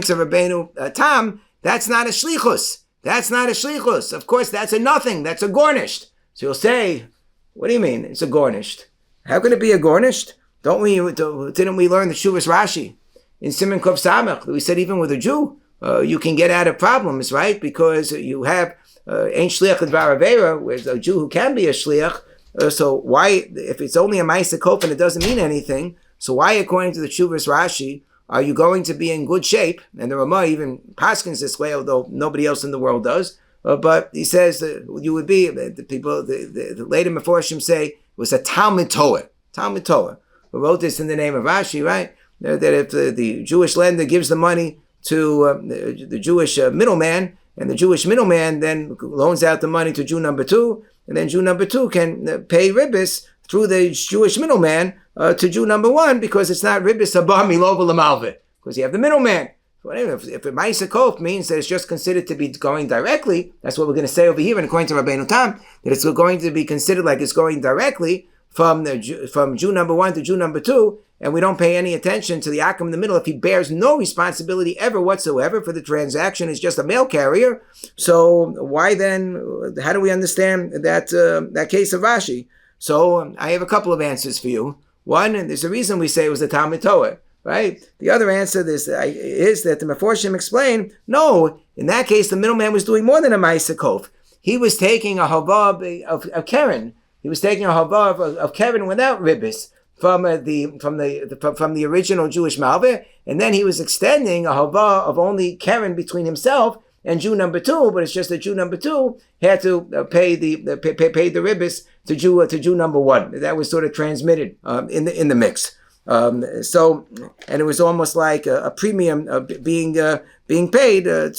to Rabbeinu Tam, that's not a shlichus. That's not a shlichus. Of course, that's a nothing. That's a gornished. So you'll say, what do you mean it's a gornished? How could it be a gornished? Didn't we learn the Shuvas Rashi in Siman Kuf Samach? We said even with a Jew, you can get out of problems, right? Because you have Ein Shliach L'Dvar Avera, where's a Jew who can be a Shliach. So why, if it's only a Ma'aseh Kof and it doesn't mean anything, so why, according to the Shuvas Rashi, are you going to be in good shape? And the Ramah even paskins this way, although nobody else in the world does. But he says that you would be, the people, the later Meforshim say, it was a Talmud Torah. Talmud Torah. We wrote this in the name of Rashi, right? That if the Jewish lender gives the money to the Jewish middleman, and the Jewish middleman then loans out the money to Jew number 2, and then Jew number 2 can pay Ribbis through the Jewish middleman to Jew number 1, because it's not Ribbis Haba Milova Lamalveh, because you have the middleman. So if a Ma'aseh Kof means that it's just considered to be going directly, that's what we're going to say over here, and according to Rabbeinu Tam, that it's going to be considered like it's going directly from Jew number 1 to Jew number 2, and we don't pay any attention to the Akim in the middle if he bears no responsibility ever whatsoever for the transaction. He's just a mail carrier. So why then, how do we understand that case of Rashi? So I have a couple of answers for you. One, and there's a reason we say it was the Talmud Torah, right? The other answer is that the Meforshim explain, no, in that case, the middleman was doing more than a Ma'aseh Kof. He was taking a Havah of Keren. He was taking a Havah of Keren without Ribbis from the original Jewish Malveh, and then he was extending a Havah of only Keren between himself and Jew number 2, but it's just that Jew number 2 had to pay the Ribbis to Jew number 1. That was sort of transmitted in the mix. And it was almost like a premium being paid in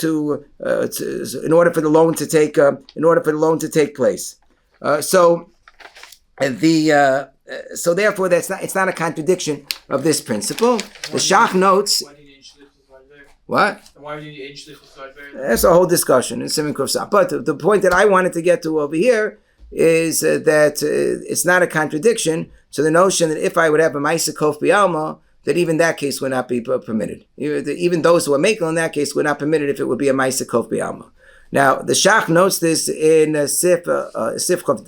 order for the loan to take place. So therefore, it's not a contradiction of this principle. The Shach notes. What? Why do you need That's a whole discussion in Siman Kuf Sam. But the point that I wanted to get to over here is that it's not a contradiction. So the notion that if I would have a Ma'aseh Kof B'Alma, that even that case would not be permitted. Even those who are making in that case would not permit it if it would be a Ma'aseh Kof B'Alma. Now the Shach notes this in Sif Chav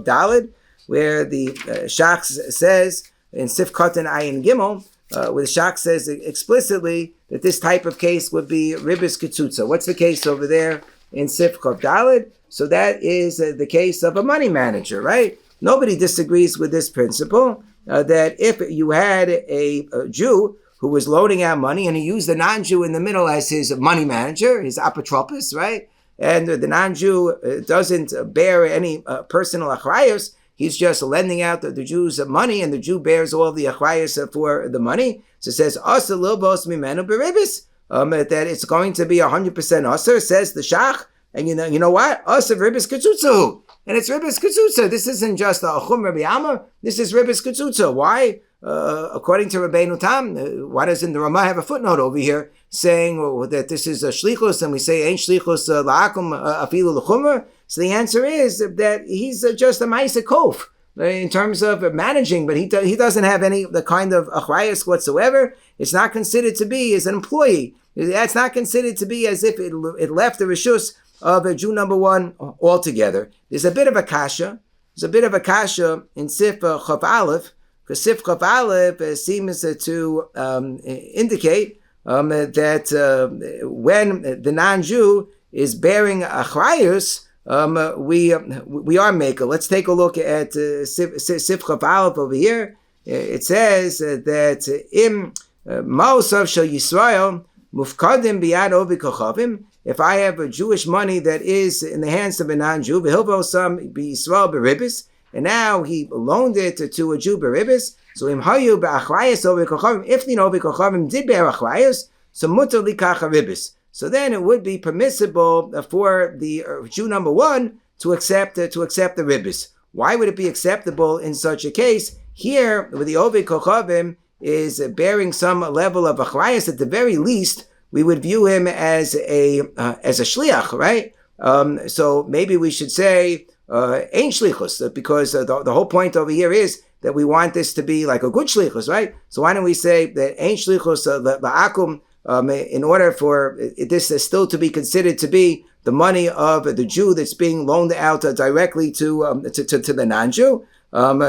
Daled, where the Shach says in Sif Katan Ayin Gimel, where the Shach says explicitly that this type of case would be Ribbis Ketzutza. What's the case over there in Sif Chav Daled. So that is the case of a money manager, right? Nobody disagrees with this principle that if you had a Jew who was loaning out money and he used the non-Jew in the middle as his money manager, his apotropos, right? And the non-Jew doesn't bear any personal achrayos. He's just lending out the Jew's money, and the Jew bears all the achrayos for the money. So it says, Asa lilbos mimenu beribbis, that it's going to be 100% Asa, says the Shach. And you know what? Asa Ribbis Katsutsu. And it's Ribbis Katsutsu. This isn't just a Chum Rabbi Amma. This is Ribbis Katsutsu. Why? According to Rabbeinu Tam, why doesn't the Ramah have a footnote over here saying that this is a shlichus, and we say ain't shlichus la'akum afilu l'chumra? So the answer is that he's just a ma'aseh kof in terms of managing, but he doesn't have the kind of achrayus whatsoever. It's not considered to be as an employee. That's not considered to be as if it left the reshus of a Jew number one altogether. There's a bit of a kasha. There's a bit of a kasha in Sif Chav Aleph, because Sif Chav Aleph seems to indicate that when the non-Jew is bearing achrayus, we are maker. Let's take a look at Sif Chav Aleph over here. It says that im ma'osav shel Yisrael mufkadim biyad ovi kochavim. If I have a Jewish money that is in the hands of a non-Jew, and now he loaned it to a Jew b'ribbis, so if the ovi kochavim did bear achrayas, so mutar likach ribbis. So then it would be permissible for the Jew number one to accept the ribbis. Why would it be acceptable in such a case? Here, with the ovi kochavim is bearing some level of achrayas, at the very least, we would view him as a shliach, right? So maybe we should say ain't shlichus, because the whole point over here is that we want this to be like a good shlichus, right? So why don't we say that ain't shlichus la'akum, in order for this still to be considered to be the money of the Jew that's being loaned out directly to the non-Jew.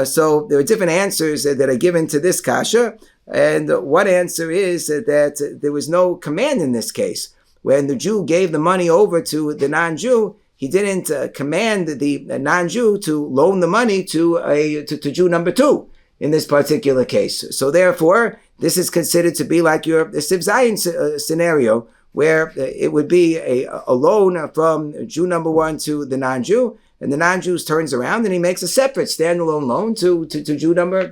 So there are different answers that are given to this kasha. And one answer is that there was no command in this case. When the Jew gave the money over to the non-Jew, he didn't command the non-Jew to loan the money to Jew number two in this particular case. So therefore, this is considered to be like the Siv Zayin scenario, where it would be a loan from Jew number one to the non-Jew, and the non-Jew turns around and he makes a separate standalone loan to Jew number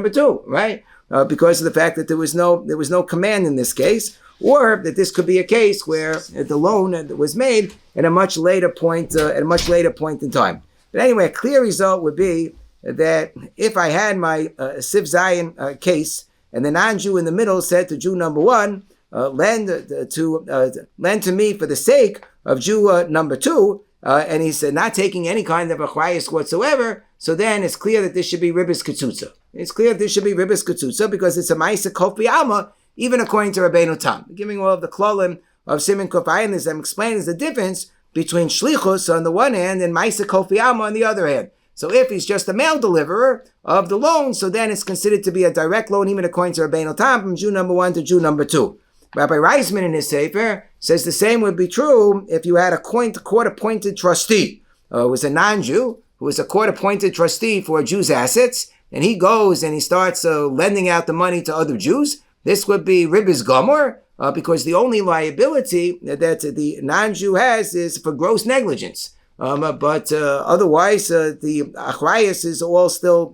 two, right? Because of the fact that there was no command in this case, or that this could be a case where the loan was made at a much later point in time. But anyway, a clear result would be that if I had my Siv Zayin case, and the non-Jew in the middle said to Jew number one, lend to me for the sake of Jew number two, and he's not taking any kind of achrayus whatsoever, so then it's clear that this should be Ribbis Katsutsa. It's clear that this should be Ribbis Katsutsa because it's a ma'aseh kof b'alma, even according to Rabbeinu Tam. Giving all of the kalalim of Siman Kuf Ayin, as I'm explaining, is the difference between shlichus on the one hand and ma'aseh kof b'alma on the other hand. So if he's just a mail deliverer of the loan, so then it's considered to be a direct loan, even according to Rabbeinu Tam, from Jew number one to Jew number two. Rabbi Reisman in his Sefer says the same would be true if you had a court-appointed trustee. It was a non-Jew who was a court-appointed trustee for a Jew's assets, and he goes and he starts lending out the money to other Jews. This would be Ribbis Gomor, because the only liability that the non-Jew has is for gross negligence. But otherwise, the achrayus is all still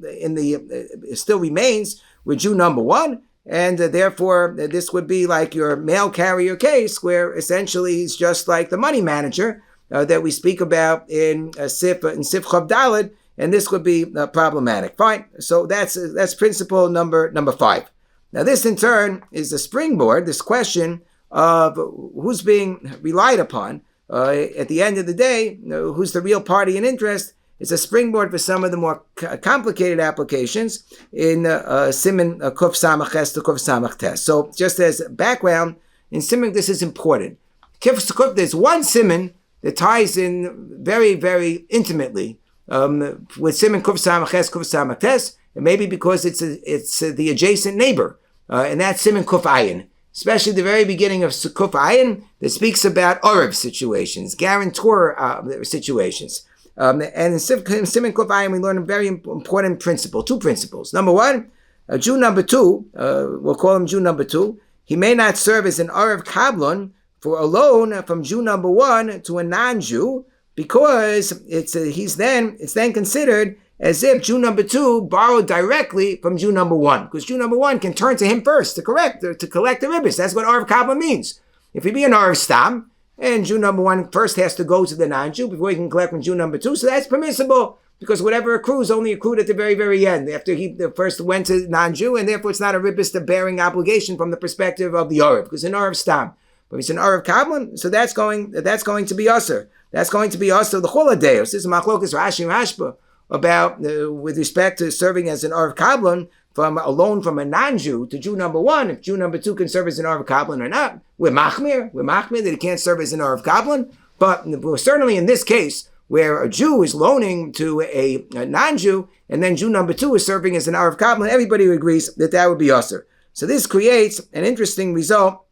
still remains with Jew number one. And therefore, this would be like your mail carrier case, where essentially he's just like the money manager that we speak about in Sif Chav Daled, and this would be problematic. Fine. So that's principle number 5. Now, this in turn is a springboard. This question of who's being relied upon at the end of the day, who's the real party in interest. It's a springboard for some of the more complicated applications in Siman Kuf Samach Ches to Kuf Samach Tes. So just as background, in Siman this is important. There's one Siman that ties in very, very intimately with Siman Kuf Samach Ches, Kuf Samach Tes, and maybe because it's the adjacent neighbor, and that's Siman Kuf Ayin. especially the very beginning of Kuf Ayin, that speaks about Orev situations, guarantor situations. And in Siman Kuf Ayin, we learn a very important principle, two principles. Number one, Jew number two, we'll call him Jew number two, he may not serve as an Orev Kablon for a loan from Jew number one to a non-Jew, because it's then considered as if Jew number two borrowed directly from Jew number one, because Jew number one can turn to him first to collect the Ribbis. That's what Orev Kabbalah means. If he be an Orev Stam, and Jew number one first has to go to the non-Jew before he can collect from Jew number two, so that's permissible, because whatever accrues only accrued at the very, very end, after he first went to non-Jew, and therefore it's not a Ribbis, the bearing obligation from the perspective of the Orev, because an Orev Stam. But if it's an Orev Kabbalah, so that's going to be usher. That's going to be usher the Yoreh Deah. This is Machlokas Rashi and Rashba about with respect to serving as an Orev Kabbalah from a loan from a non-Jew to Jew number one, if Jew number two can serve as an Orev Kabbalah or not. We're machmir that he can't serve as an Orev Kabbalah, but certainly in this case, where a Jew is loaning to a non-Jew, and then Jew number two is serving as an Orev Kabbalah, everybody agrees that would be usher. So this creates an interesting result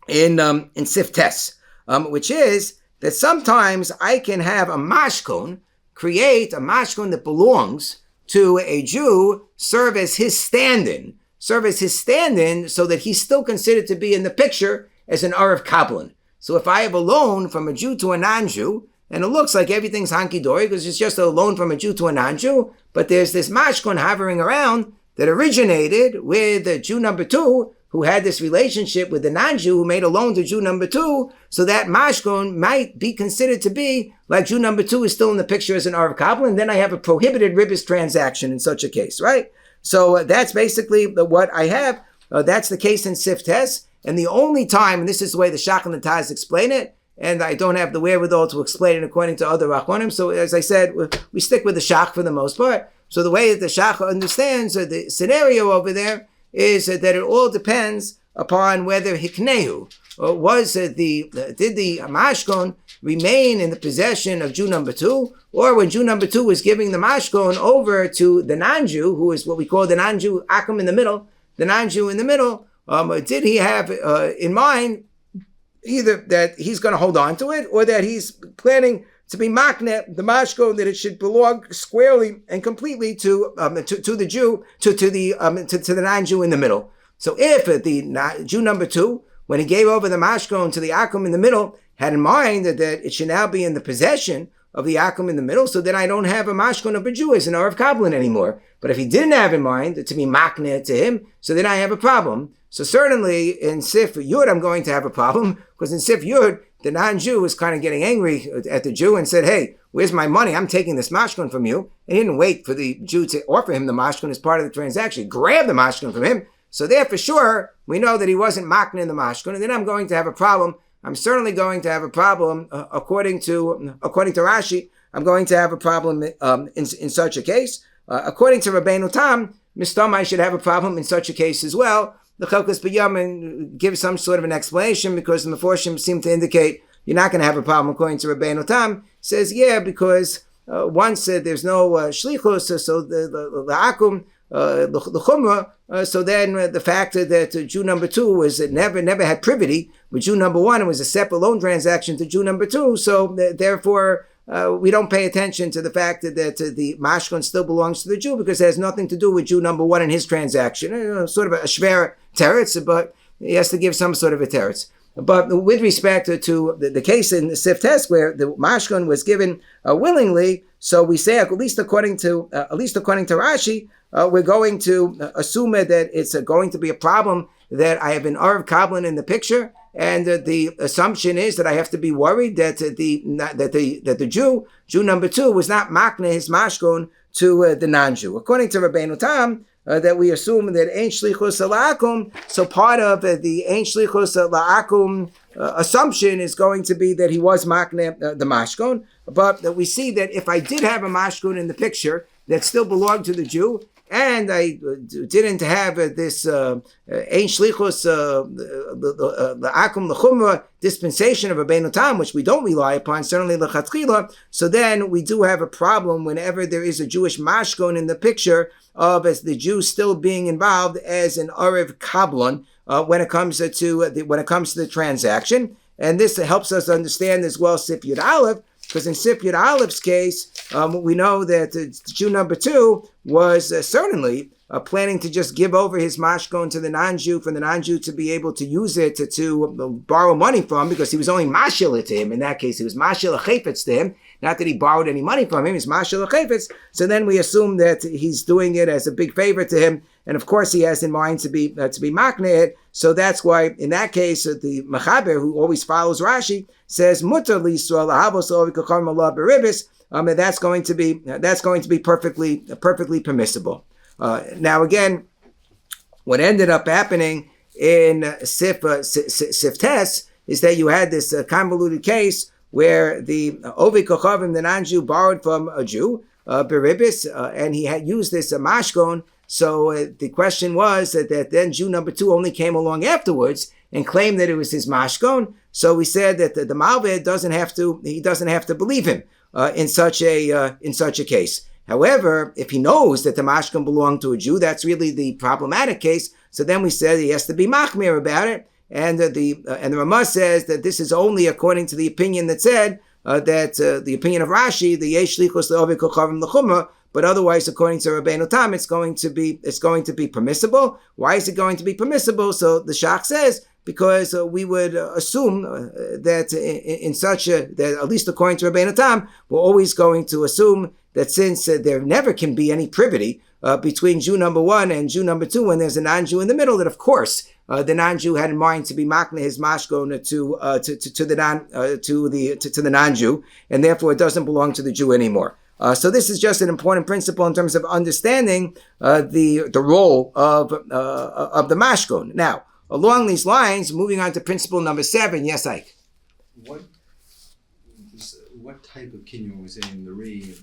in Siftes, which is that sometimes I can have a mashkon, create a mashkon that belongs to a Jew, serve as his stand-in, so that he's still considered to be in the picture as an Orev Kabbalah. So if I have a loan from a Jew to a non-Jew, and it looks like everything's honky-dory because it's just a loan from a Jew to a non-Jew, but there's this mashkon hovering around that originated with Jew number two, who had this relationship with the non-Jew who made a loan to Jew number two, so that mashkon might be considered to be like Jew number two is still in the picture as an Orev Kabbalah, and then I have a prohibited Ribbis transaction in such a case, right? So that's basically what I have. That's the case in Siftes, and the only time, and this is the way the Shach and the Taz explain it, and I don't have the wherewithal to explain it according to other Rachmanim, so as I said, we stick with the Shach for the most part. So the way that the Shach understands the scenario over there is that it all depends upon whether hiknehu, or did the mashkon remain in the possession of Jew number two, or when Jew number two was giving the mashkon over to the non-Jew, who is what we call the non-Jew akum in the middle, did he have in mind either that he's going to hold on to it, or that he's planning to be makne the mashkon, that it should belong squarely and completely to the Jew, to the non-Jew in the middle. So if the Jew number two, when he gave over the mashkon to the akum in the middle, had in mind that it should now be in the possession of the akum in the middle, so then I don't have a mashkon of a Jew as an Orev Kabbalah anymore. But if he didn't have in mind to be makne to him, so then I have a problem. So certainly in Sif Yud I'm going to have a problem, because in Sif Yud the non-Jew was kind of getting angry at the Jew and said, hey, where's my money? I'm taking this mashkon from you. And he didn't wait for the Jew to offer him the mashkon as part of the transaction. He grabbed the mashkon from him. So there for sure, we know that he wasn't makna in the mashkon. And then I'm going to have a problem. I'm certainly going to have a problem, according to Rashi, I'm going to have a problem in such a case. According to Rabbeinu Tam, Mistam, I should have a problem in such a case as well. The Hilchos B'Yamin gives some sort of an explanation, because the Meforshim seem to indicate you're not going to have a problem according to Rabbeinu Tam. Says, yeah, because once there's no shlichus, so the akum, the chumrah, so then the fact that Jew number two was never had privity with Jew number one, it was a separate loan transaction to Jew number two, so therefore we don't pay attention to the fact that the mashkon still belongs to the Jew, because it has nothing to do with Jew number one and his transaction. Sort of a shver teretz, but he has to give some sort of a teretz. But with respect to the case in the Siftes where the mashkon was given willingly, so we say at least according to Rashi, we're going to assume that it's going to be a problem that I have an Orev Kabbalah in the picture, and the assumption is that I have to be worried that the Jew number two was not makna his mashkon to the non-Jew. According to Rabbeinu Tam, that we assume that Ein Shlichus La'akum, so part of the Ein Shlichus La'akum assumption is going to be that he was makne the mashkon, but that we see that if I did have a mashkon in the picture that still belonged to the Jew, and I didn't have this Ein Shlichus La'akum L'chumra dispensation of Rabbeinu Tam, which we don't rely upon, certainly L'chatchila, so then we do have a problem whenever there is a Jewish mashkon in the picture, of as the Jew still being involved as an Orev Kabbalah, when it comes to the transaction. And this helps us understand as well Sif Yud Aleph, because in Sif Yud Aleph's case, we know that Jew number 2 was certainly planning to just give over his mashkon to the non-Jew, for the non-Jew to be able to use it to borrow money from, because he was only mashil it to him. In that case, he was mashil a chayfetz to him. Not that he borrowed any money from him, he's mashil a chayfetz. So then we assume that he's doing it as a big favor to him. And of course, he has in mind to be makneh it. So that's why, in that case, the Mechaber, who always follows Rashi, says mutar l'Yisrael lahavos l'ovikacham Allah b'Ribbis, and that's going to be perfectly permissible. Now again, what ended up happening in Sif Tes is that you had this convoluted case where the Ovi Kochavim, the non-Jew, borrowed from a Jew, Ribbis, and he had used this mashkon. So the question was that then Jew number 2 only came along afterwards and claimed that it was his mashkon. So we said that the Malved doesn't have to believe him in such a case. However, if he knows that the mashkon belonged to a Jew, that's really the problematic case. So then we said he has to be machmir about it. And the Ramah says that this is only according to the opinion that said that the opinion of Rashi, the yesh lichos le'ovid kochavim l'chumrah. But otherwise, according to Rabbeinu Tam, it's going to be permissible. Why is it going to be permissible? So the Shach says, because we would assume that that at least according to Rabbeinu Tam, we're always going to assume that since there never can be any privity between Jew number 1 and Jew number 2 when there's a non-Jew in the middle, that of course the non-Jew had in mind to be makna his mashkon to the non-Jew, and therefore it doesn't belong to the Jew anymore. So this is just an important principle in terms of understanding the role of the mashkon. Now, along these lines, moving on to principle number 7. Yes, Ike. What type of kinyan was in the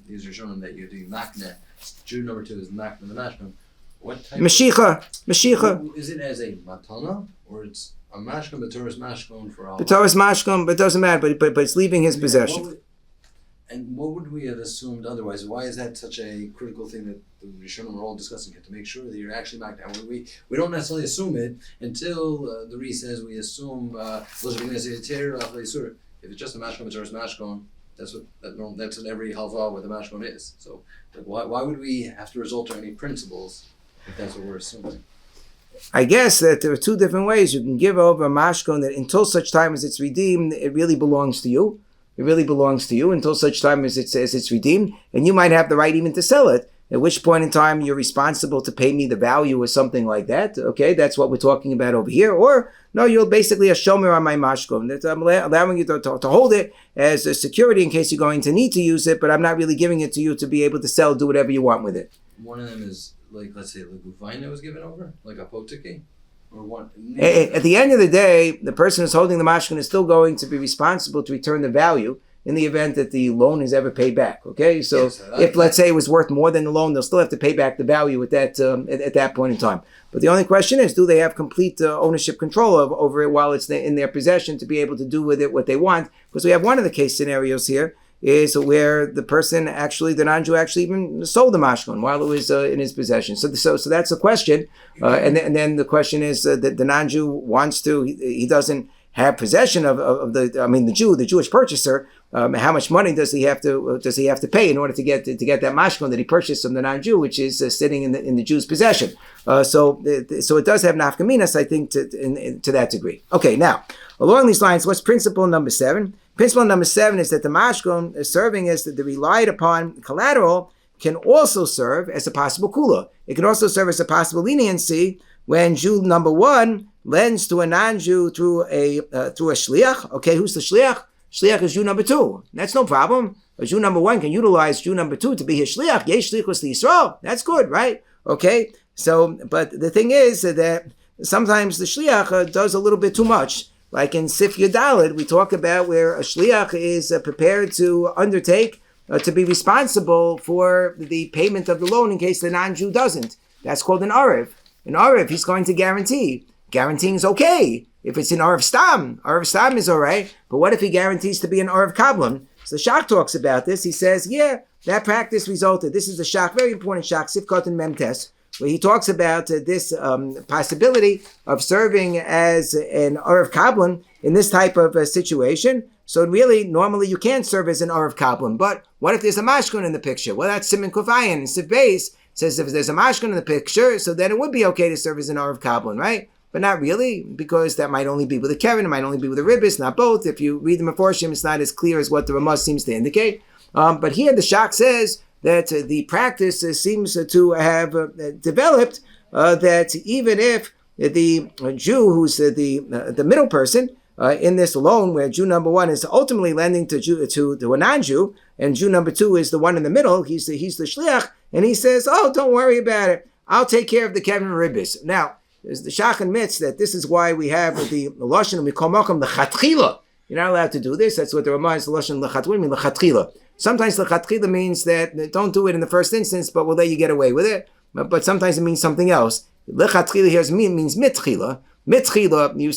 these are showing that you're doing makna. Jew number 2 is makna the mashkon. What type? Mashicha. Is it as a matana or it's a mashkon? The Torah's mashkon for all. The Torah's mashkon, but it doesn't matter. But it's leaving his possession. What would we have assumed otherwise? Why is that such a critical thing that the Rishonim are all discussing here, to make sure that you're actually makna? We don't necessarily assume it until the Re says we assume if it's just a mashkon, the Torah's mashkon. That's what every halva where the mashkon is. So why would we have to result to any principles if that's what we're assuming? I guess that there are 2 different ways. You can give over a mashkon that until such time as it's redeemed, it really belongs to you. It really belongs to you until such time as it's redeemed, and you might have the right even to sell it, at which point in time you're responsible to pay me the value or something like that. Okay, that's what we're talking about over here. Or, no, you're basically a shomer on my mashkon, that I'm allowing you to hold it as a security in case you're going to need to use it, but I'm not really giving it to you to be able to sell, do whatever you want with it. One of them is, like, let's say, the Guvain that was given over, like a potiki? Or one? At the end of the day, the person who's holding the mashkon is still going to be responsible to return the value in the event that the loan is ever paid back. Okay, so if let's say it was worth more than the loan, they'll still have to pay back the value at that point in time. But the only question is, do they have complete ownership control over it while it's in their possession to be able to do with it what they want? Because we have one of the case scenarios here is where the person actually, the non-Jew actually even sold the mashkon while it was in his possession. So that's the question. And then the question is that the non-Jew wants to, he doesn't have possession of the Jewish purchaser. How much money does he have to pay in order to get that mashkon that he purchased from the non-Jew, which is sitting in the Jew's possession? So it does have nafkaminas, I think, to that degree. Okay, now along these lines, what's principle number 7? Principle number 7 is that the mashkon is serving as the relied upon collateral can also serve as a possible kula. It can also serve as a possible leniency when Jew number 1 lends to a non-Jew through a shliach. Okay, who's the shliach? Shliach is Jew number 2. That's no problem. A Jew number 1 can utilize Jew number 2 to be his shliach. Yesh shlichus liYisrael. That's good, right? Okay. So, but the thing is that sometimes the shliach does a little bit too much. Like in Sif Yudalid, we talk about where a shliach is prepared to undertake to be responsible for the payment of the loan in case the non-Jew doesn't. That's called an Arev. An Arev, he's going to guarantee. Guaranteeing is okay. If it's an Arev Stam is all right. But what if he guarantees to be an Arev Kablan? So the Shach talks about this. He says, yeah, that practice resulted. This is the Shach, very important Shach, Sif Kotan Memtes, where he talks about this possibility of serving as an Arav Kablan in this type of situation. So really, normally you can't serve as an Arav Kablan. But what if there's a mashkon in the picture? Well, that's Siman Kufayin. And Sif Beis says if there's a mashkon in the picture, so then it would be okay to serve as an Arav Kablan, right? But not really, because that might only be with a Keren, it might only be with a Ribbis, not both. If you read the Meforshim, it's not as clear as what the Ramaz seems to indicate. But here the Shach says that the practice seems to have developed that even if the Jew who's the middle person in this loan, where Jew number one is ultimately lending to a non-Jew, and Jew number two is the one in the middle, he's the shliach, and he says, oh, don't worry about it, I'll take care of the Keren Ribbis. Now, the Shach admits that this is why we have the Lashon, we call Malcolm lechatchila. You're not allowed to do this. That's what the Ramah is, the Lashon lechatchila, mean lechatchila. Sometimes lechatchila means that don't do it in the first instance, but we'll let you get away with it. But sometimes it means something else. Lechatchila here means mitchila. Mitchila, he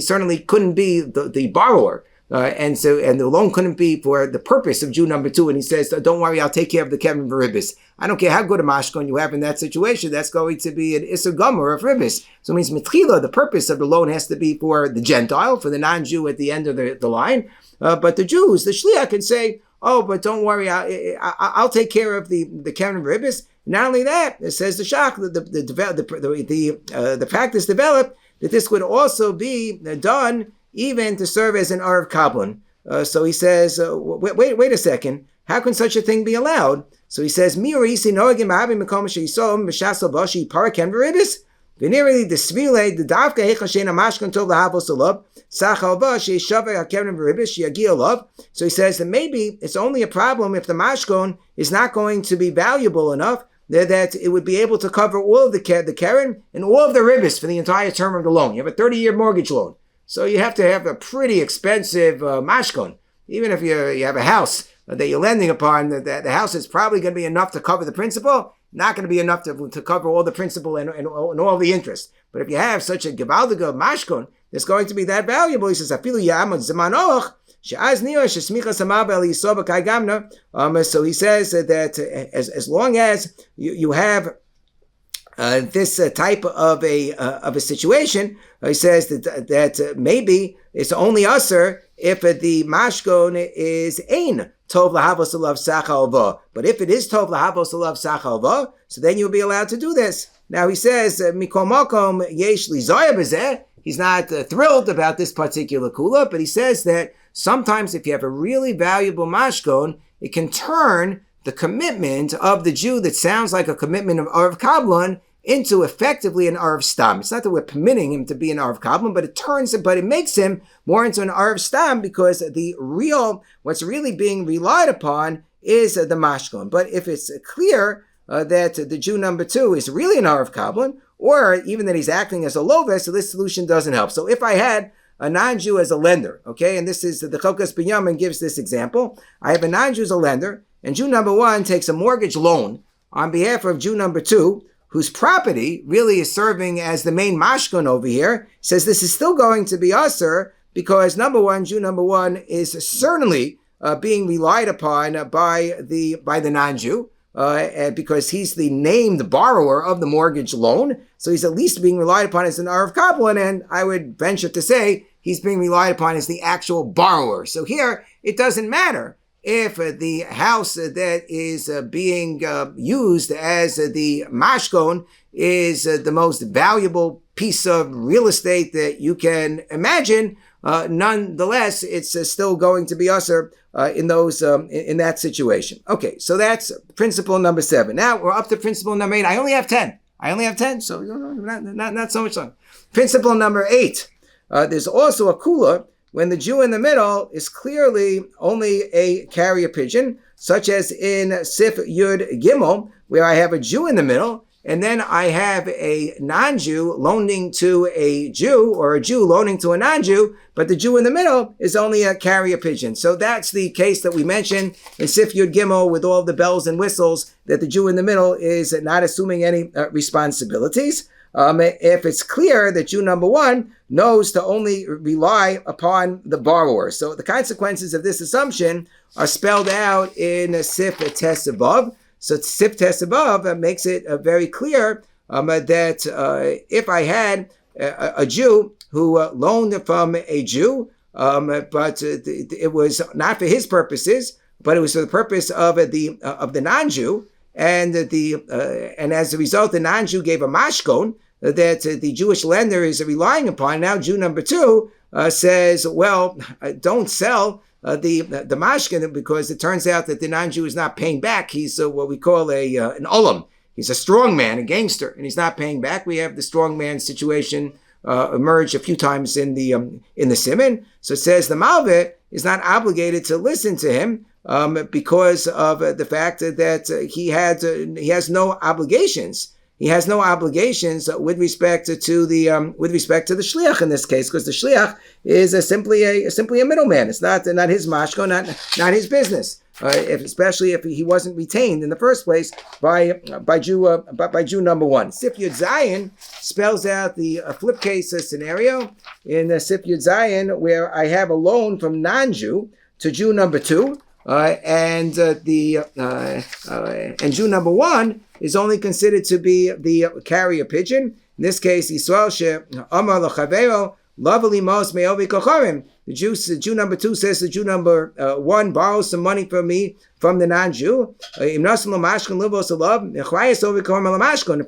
certainly couldn't be the borrower. And the loan couldn't be for the purpose of Jew number two. And he says, don't worry, I'll take care of the Keren Ribbis. I don't care how good a mashkon you have in that situation, that's going to be an Isser Gomer of Ribbis. So it means mitchila, the purpose of the loan has to be for the Gentile, for the non-Jew at the end of the line. But the Jews, the Shliach, can say, oh, but don't worry, I'll take care of the Keren Ribbis. Not only that, it says the Shach, the practice developed that this would also be done even to serve as an Arav Kablan. So he says, wait a second, how can such a thing be allowed? So he says, Mi orisi noagim ma'avim mekom sheyisom b'shasol bashi paraken v'ribis v'nirili desvile the davka hechashen amashkan tov lahavos alav sachal ba sheyishaveh hakeren v'ribis sheyagi alav. So he says that maybe it's only a problem if the mashkon is not going to be valuable enough that it would be able to cover all of the Keren and all of the Ribbis for the entire term of the loan. You have a 30-year mortgage loan. So you have to have a pretty expensive mashkon. Even if you have a house that you're lending upon, the house is probably going to be enough to cover the principal, not going to be enough to cover all the principal and all the interest. But if you have such a gevaldige mashkon that's going to be that valuable, he says, afilu ya'amad zamanoch, she'az nira shesmichas hamav el yisoba kai gamna. So he says that as long as you have this type of a situation, he says that maybe it's only usher if the mashkon is ein tov lahavos alav sachal va. But if it is tov lahavos alav sachal va, so then you'll be allowed to do this. Now he says mikol makom yesh li zoya b'zeh. He's not thrilled about this particular kula, but he says that sometimes if you have a really valuable mashkon, it can turn the commitment of the Jew that sounds like a commitment of Arav Kablan into effectively an Arav Stam. It's not that we're permitting him to be an Arav Kablan, but it makes him more into an Arav Stam because what's really being relied upon is the mashkon. But if it's clear that the Jew number two is really an Arav Kablan, or even that he's acting as a loves, so this solution doesn't help. So if I had a non-Jew as a lender, okay, and this is the Chokas Binyamin gives this example. I have a non-Jew as a lender, and Jew number one takes a mortgage loan on behalf of Jew number two, whose property really is serving as the main mashkon over here, says this is still going to be usher because number one, Jew number one is certainly being relied upon by the non-Jew because he's the named borrower of the mortgage loan. So he's at least being relied upon as an Arav Kablan, and I would venture to say he's being relied upon as the actual borrower. So here, it doesn't matter if the house that is being used as the mashkon is the most valuable piece of real estate that you can imagine, nonetheless, it's still going to be usher in that situation. Okay, so that's principle number 7. Now we're up to principle number 8. I only have 10, so not so much long. Principle number 8. There's also a kula when the Jew in the middle is clearly only a carrier pigeon, such as in Sif Yud Gimel, where I have a Jew in the middle, and then I have a non-Jew loaning to a Jew, or a Jew loaning to a non-Jew, but the Jew in the middle is only a carrier pigeon. So that's the case that we mentioned in Sif Yud Gimel with all the bells and whistles, that the Jew in the middle is not assuming any responsibilities. If it's clear that Jew number one knows to only rely upon the borrower. So the consequences of this assumption are spelled out in Sif Tes above. So Sif Tes above makes it very clear that if I had a Jew who loaned from a Jew, but it was not for his purposes, but it was for the purpose of the non-Jew, and as a result, the non-Jew gave a mashkon that the Jewish lender is relying upon. Now, Jew number two says, well, don't sell the mashkon, because it turns out that the non-Jew is not paying back. He's what we call an olam. He's a strong man, a gangster, and he's not paying back. We have the strong man situation emerge a few times in the Siman. So it says the malveh is not obligated to listen to him because of the fact that he has no obligations. He has no obligations with respect to the shliach in this case, because the shliach is simply a middleman. It's not his mashko, not his business. Especially if he wasn't retained in the first place by Jew number one. Sif Yud Zayin spells out the flip case scenario in Sif Yud Zayin, where I have a loan from non-Jew to Jew number two, and Jew number one is only considered to be the carrier pigeon. In this case, Yisrael she Amar L'Chavero Lovely most me'ovi kocharim. The Jew number two says the Jew number one borrows some money from me from the non-Jew. If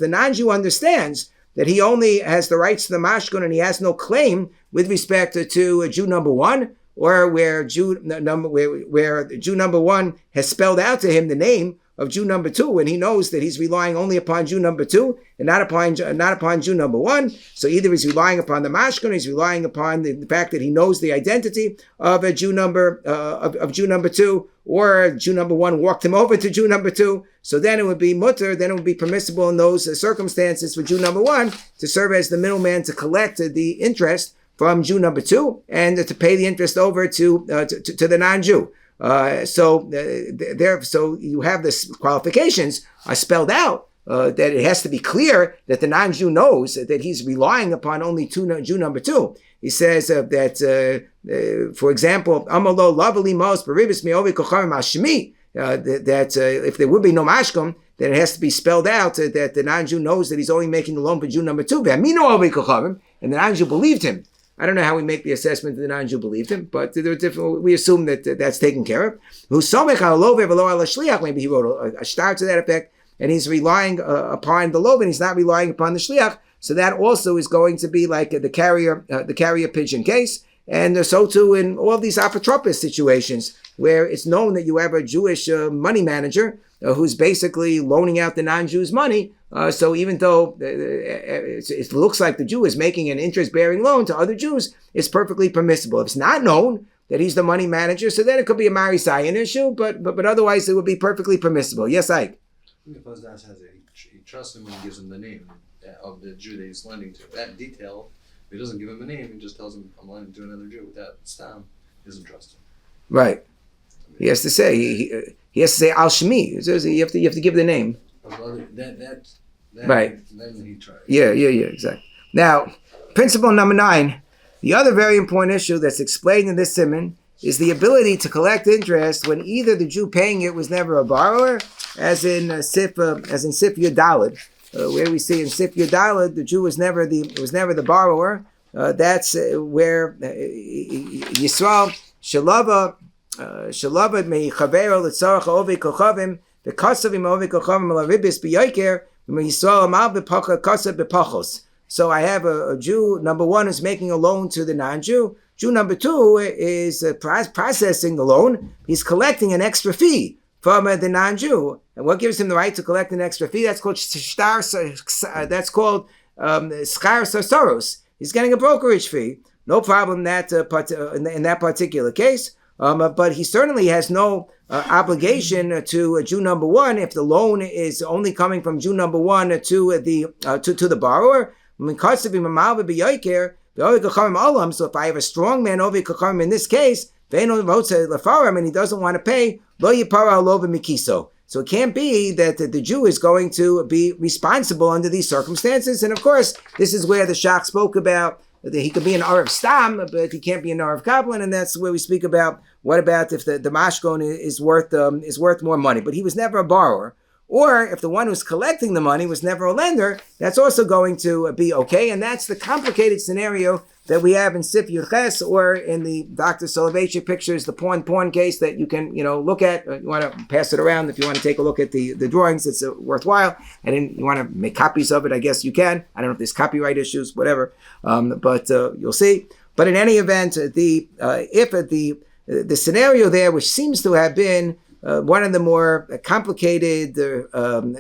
the non-Jew understands that he only has the rights to the mashkon and he has no claim with respect to Jew number one, or where Jew number one has spelled out to him the name of Jew number two, and he knows that he's relying only upon Jew number two and not upon Jew number one. So either he's relying upon the mashkon, he's relying upon the fact that he knows the identity of a Jew number of Jew number two, or Jew number one walked him over to Jew number two. So then it would be mutter. Then it would be permissible in those circumstances for Jew number one to serve as the middleman to collect the interest from Jew number two and to pay the interest over to the non-Jew. So you have this qualifications are spelled out that it has to be clear that the non-Jew knows that he's relying upon only Jew number two. He says that, for example, Amalo lovely most Ribbis me'ovi kocharim ashmi. That if there would be no mashkom, then it has to be spelled out that the non-Jew knows that he's only making the loan for Jew number two. And the non-Jew believed him. I don't know how we make the assessment that the non-Jew believed him, but there are different, we assume that that's taken care of. Maybe he wrote a star to that effect, and he's relying upon the lov, and he's not relying upon the shliach. So that also is going to be like the carrier pigeon case, and so too in all these apotropos situations where it's known that you have a Jewish money manager who's basically loaning out the non-Jews money. So even though it looks like the Jew is making an interest-bearing loan to other Jews, it's perfectly permissible. If it's not known that he's the money manager, so then it could be a Mari Sayin issue, but otherwise it would be perfectly permissible. Yes, Ike? If Husdas has he trusts him when he gives him the name of the Jew that he's lending to. That detail, if he doesn't give him a name, he just tells him, I'm lending to another Jew. Without stam, he doesn't trust him. Right. He has to say, he has to say Al Shmi. You have to give the name. Right. Then he tries. Yeah, exactly. Now, principle number 9, the other very important issue that's explained in this Siman is the ability to collect interest when either the Jew paying it was never a borrower, as in Sif Yudalid, where we see in Sif Yudalid the Jew was never the borrower. That's where Yisrael Shalava me Chavero l'tzarach ovi kochavim v'kasavim ovi kochavim la Ribbis b'yoker v'Yisrael amal b'pacha kasav b'pachos. So I have a Jew number one is making a loan to the non-Jew. Jew number two is processing the loan. He's collecting an extra fee from the non-Jew. And what gives him the right to collect an extra fee? That's called schar sasaros. He's getting a brokerage fee. No problem in that particular case. But he certainly has no obligation to Jew number one if the loan is only coming from Jew number one to the borrower. So if I have a strong man over Kacharm in this case, and he doesn't want to pay, so it can't be that the Jew is going to be responsible under these circumstances. And of course, this is where the Shach spoke about that he could be an Arav Stam, but he can't be an Arav Kaplan, and that's where we speak about what about if the mashkon is worth more money. But he was never a borrower. Or if the one who's collecting the money was never a lender, that's also going to be okay. And that's the complicated scenario that we have in Sif Yuches, or in the Dr. Soloveitchik pictures, the porn case that you can, look at. You want to pass it around if you want to take a look at the drawings. It's worthwhile. And then you want to make copies of it, I guess you can. I don't know if there's copyright issues, whatever. But you'll see. But in any event, the scenario there, which seems to have been one of the more complicated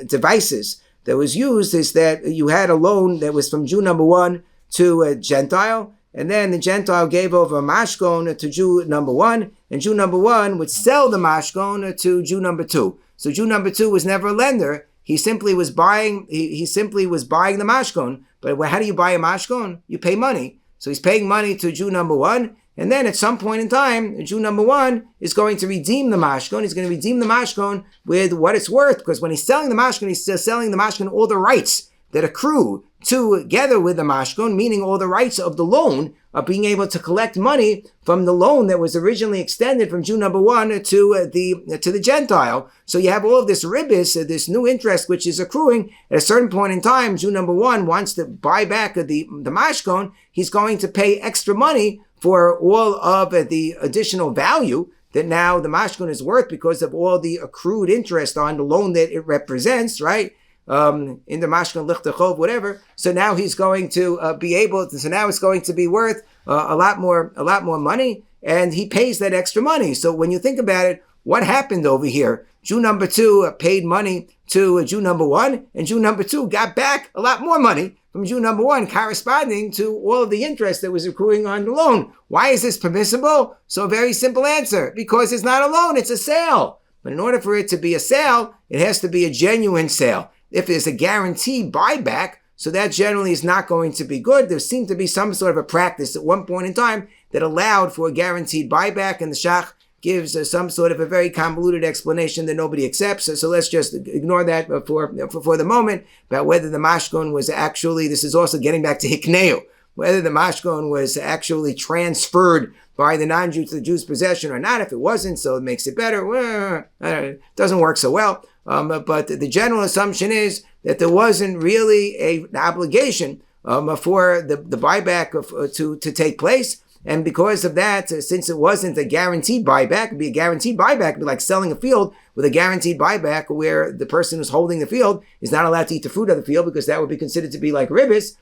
devices that was used, is that you had a loan that was from Jew number one to a Gentile, and then the Gentile gave over a mashkon to Jew number one, and Jew number one would sell the mashkon to Jew number two. So Jew number two was never a lender. He simply was buying. He simply was buying the mashkon. But how do you buy a mashkon? You pay money. So he's paying money to Jew number one, and then at some point in time, Jew number one is going to redeem the mashkon. He's going to redeem the mashkon with what it's worth, because when he's selling the mashkon, he's still selling the mashkon all the rights that accrue together with the mashkon, meaning all the rights of the loan of being able to collect money from the loan that was originally extended from Jew number one to the Gentile. So you have all of this ribbis, this new interest which is accruing. At a certain point in time, Jew number one wants to buy back the mashkon. He's going to pay extra money for all of the additional value that now the mashkon is worth because of all the accrued interest on the loan that it represents, right? In the mashkon lichtachov, whatever. So now he's going to so now it's going to be worth a lot more money, and he pays that extra money. So when you think about it, what happened over here? Jew number two paid money to Jew number one, and Jew number two got back a lot more money from Jew number one, corresponding to all of the interest that was accruing on the loan. Why is this permissible? So a very simple answer: because it's not a loan, it's a sale. But in order for it to be a sale, it has to be a genuine sale. If there's a guaranteed buyback, so that generally is not going to be good. There seemed to be some sort of a practice at one point in time that allowed for a guaranteed buyback, and the Shach gives some sort of a very convoluted explanation that nobody accepts. So let's just ignore that for the moment, about whether the mashkon was actually, this is also getting back to hikneu, whether the mashkon was actually transferred by the non-Jew to the Jew's possession or not. If it wasn't, so it makes it better. It doesn't work so well. But the general assumption is that there wasn't really an obligation for the buyback to take place. And because of that, since it wasn't a guaranteed buyback, it'd be a guaranteed buyback, it'd be like selling a field with a guaranteed buyback where the person who's holding the field is not allowed to eat the fruit of the field, because that would be considered to be like ribbis.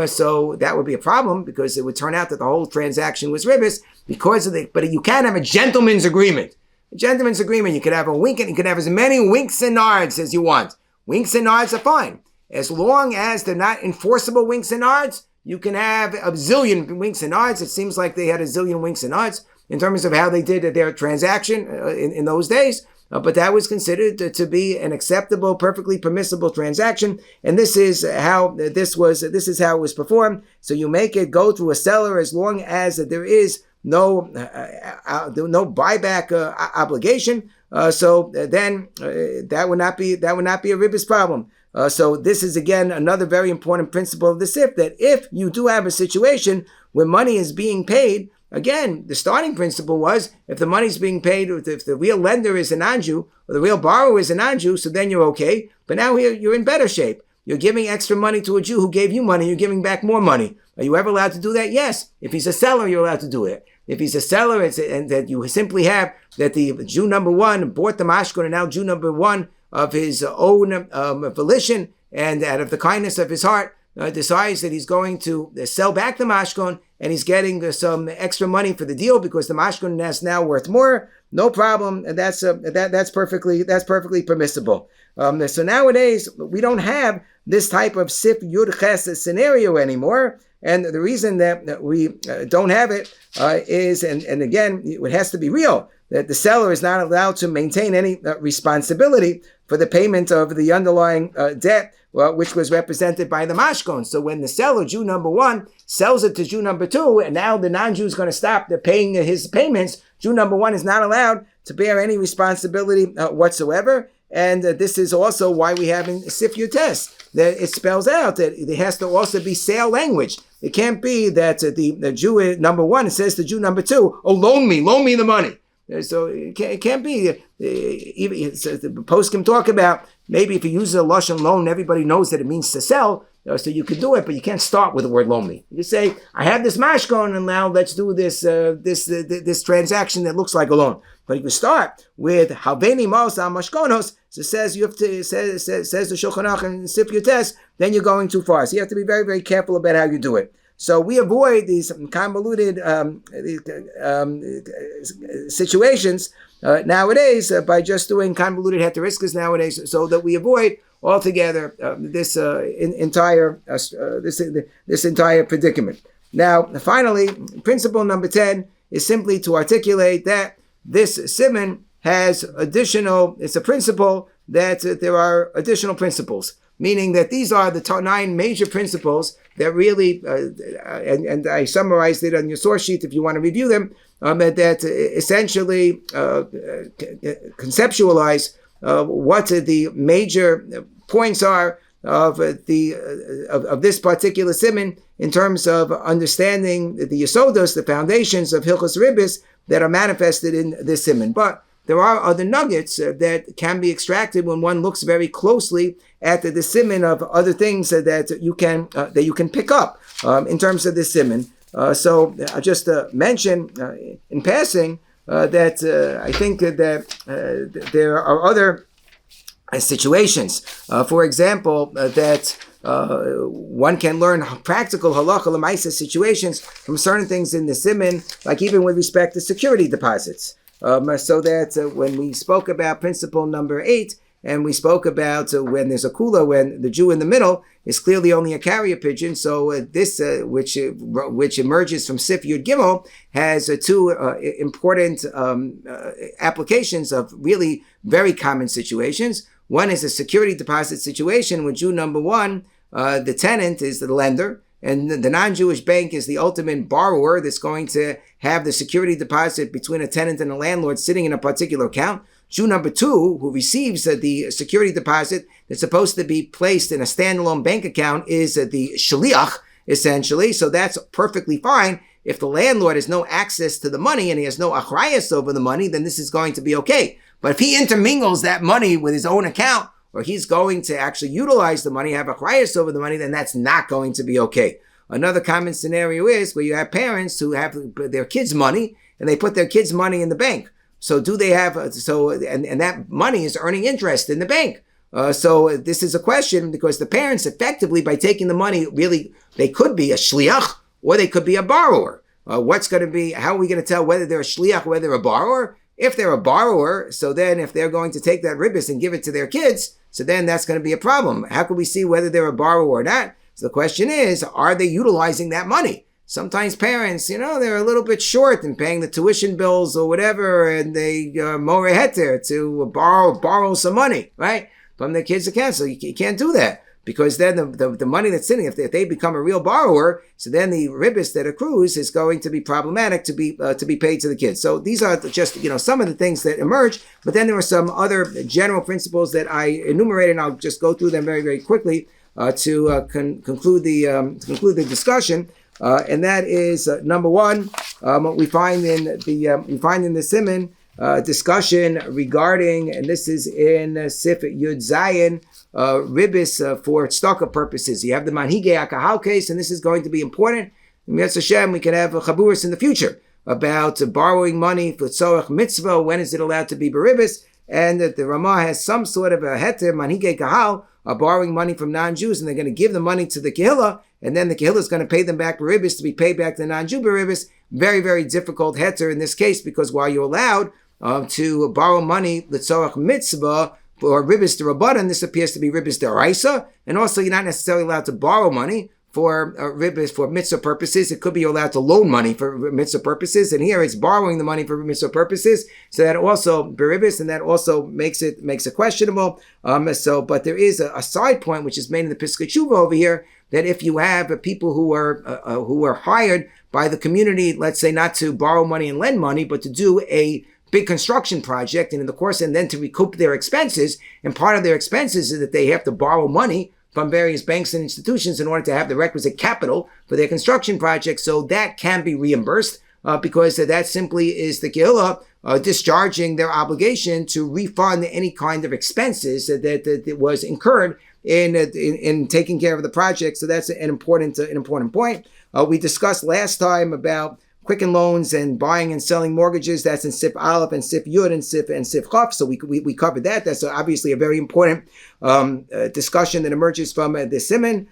So that would be a problem, because it would turn out that the whole transaction was ribbis but you can have a gentleman's agreement. A gentleman's agreement, you could have a wink, and you could have as many winks and nods as you want. Winks and nods are fine. As long as they're not enforceable winks and nods, you can have a zillion winks and nods. It seems like they had a zillion winks and nods in terms of how they did their transaction in those days. But that was considered to be an acceptable, perfectly permissible transaction. And this is how this is how it was performed. So you make it go through a seller as long as there is no buyback obligation. So then that would not be a ribbis problem. So this is again another very important principle of the SIF, that if you do have a situation where money is being paid, again, the starting principle was if the money is being paid, if the real lender is a non-Jew or the real borrower is a non-Jew, so then you're okay. But now you're in better shape. You're giving extra money to a Jew who gave you money. You're giving back more money. Are you ever allowed to do that? Yes. If he's a seller, you're allowed to do it. If he's a seller, and that you simply have that the Jew number one bought the mashkon, and now Jew number one of his own volition and out of the kindness of his heart decides that he's going to sell back the mashkon, and he's getting some extra money for the deal because the mashkon is now worth more. No problem, and that's perfectly permissible. So nowadays we don't have this type of sif yud ches scenario anymore. And the reason that we don't have it is, and again, it has to be real, that the seller is not allowed to maintain any responsibility for the payment of the underlying debt, which was represented by the mashkon. So when the seller, Jew number one, sells it to Jew number two, and now the non-Jew is going to stop paying his payments, Jew number one is not allowed to bear any responsibility whatsoever. And this is also why we have in Sif Yutes that it spells out that it has to also be sale language. It can't be that the Jew number one says to Jew number two, "Oh, loan me the money." So it can't be. Even the post can talk about maybe if you use a lashon loan, everybody knows that it means to sell. So you could do it, but you can't start with the word loan. You say, I have this mashkon, and now let's do this this transaction that looks like a loan. But if you start with Haveni Mos al Mashkonos, so it says you have to says the Shulchan Aruch and Sif Yotes, then you're going too far. So you have to be very, very careful about how you do it. So we avoid these convoluted situations nowadays by just doing convoluted heteriscus nowadays, so that we avoid altogether this entire predicament. Now, finally, principle number 10 is simply to articulate that this Siman has it's a principle that there are additional principles, meaning that these are the 9 major principles that really, and I summarized it on your source sheet if you want to review them, that essentially conceptualize what the major points are of this particular Siman in terms of understanding the Yesodos, the foundations of Hilchos Ribbis that are manifested in this Siman. But there are other nuggets that can be extracted when one looks very closely at the Siman of other things that you can pick up in terms of this Siman. So I'll just mention in passing that I think that there are other situations, for example, that one can learn practical halacha l'maisa situations from certain things in the Siman, like even with respect to security deposits. So that when we spoke about principle number 8, and we spoke about when there's a kula, when the Jew in the middle is clearly only a carrier pigeon. So this, which emerges from Sif Yud Gimel, has 2 important applications of really very common situations. One is a security deposit situation with Jew number 1. The tenant is the lender, and the non-Jewish bank is the ultimate borrower that's going to have the security deposit between a tenant and a landlord sitting in a particular account. Jew number 2, who receives the security deposit that's supposed to be placed in a standalone bank account, is the shliach, essentially. So that's perfectly fine. If the landlord has no access to the money and he has no achrayas over the money, then this is going to be okay. But if he intermingles that money with his own account, or he's going to actually utilize the money, have achrayas over the money, then that's not going to be okay. Another common scenario is where you have parents who have their kids' money and they put their kids' money in the bank. So do they have, and that money is earning interest in the bank. So this is a question because the parents effectively, by taking the money, really, they could be a shliach or they could be a borrower. How are we going to tell whether they're a shliach or whether they're a borrower? If they're a borrower, so then if they're going to take that ribbis and give it to their kids, so then that's going to be a problem. How can we see whether they're a borrower or not? So the question is, are they utilizing that money? Sometimes parents, they're a little bit short in paying the tuition bills or whatever, and they more heter to borrow some money, right, from their kids' accounts. So you can't do that, because then the money that's sitting, if they become a real borrower, so then the ribbis that accrues is going to be problematic to be paid to the kids. So these are just some of the things that emerge, but then there are some other general principles that I enumerated, and I'll just go through them very, very quickly to conclude the discussion. And that is number 1. We find in the Siman discussion regarding, and this is in Sif Yud Zayin, Ribbis for tzedakah purposes. You have the manhigei akahal case, and this is going to be important. Yetz Hashem, we can have Chaburahs in the future about borrowing money for tzorach mitzvah. When is it allowed to be beribbis? And that the Ramah has some sort of a heter, manhigei kahal, are borrowing money from non-Jews, and they're going to give the money to the kehillah, and then the kehillah is going to pay them back beribbis to be paid back to the non-Jew beribbis. Very, very difficult heter in this case, because while you're allowed to borrow money l'tzorach mitzvah for ribbis d'Rabbanan, this appears to be ribbis d'Oraisa, and also you're not necessarily allowed to borrow money for ribbis for mitzvah purposes. It could be you're allowed to loan money for mitzvah purposes, and here it's borrowing the money for mitzvah purposes. So that also beribbis, and that also makes it questionable. But there is a side point which is made in the Piskei Tshuva over here, that if you have people who are hired by the community, let's say not to borrow money and lend money, but to do a big construction project, and in the course, and then to recoup their expenses, and part of their expenses is that they have to borrow money from various banks and institutions in order to have the requisite capital for their construction project. So that can be reimbursed because that simply is the kehillah discharging their obligation to refund any kind of expenses that was incurred in taking care of the project. So that's an important point. We discussed last time about Quicken Loans and buying and selling mortgages. That's in Sif Aleph and Sif Yud and Sif Chaf. So we covered that. That's obviously a very important discussion that emerges from the Siman.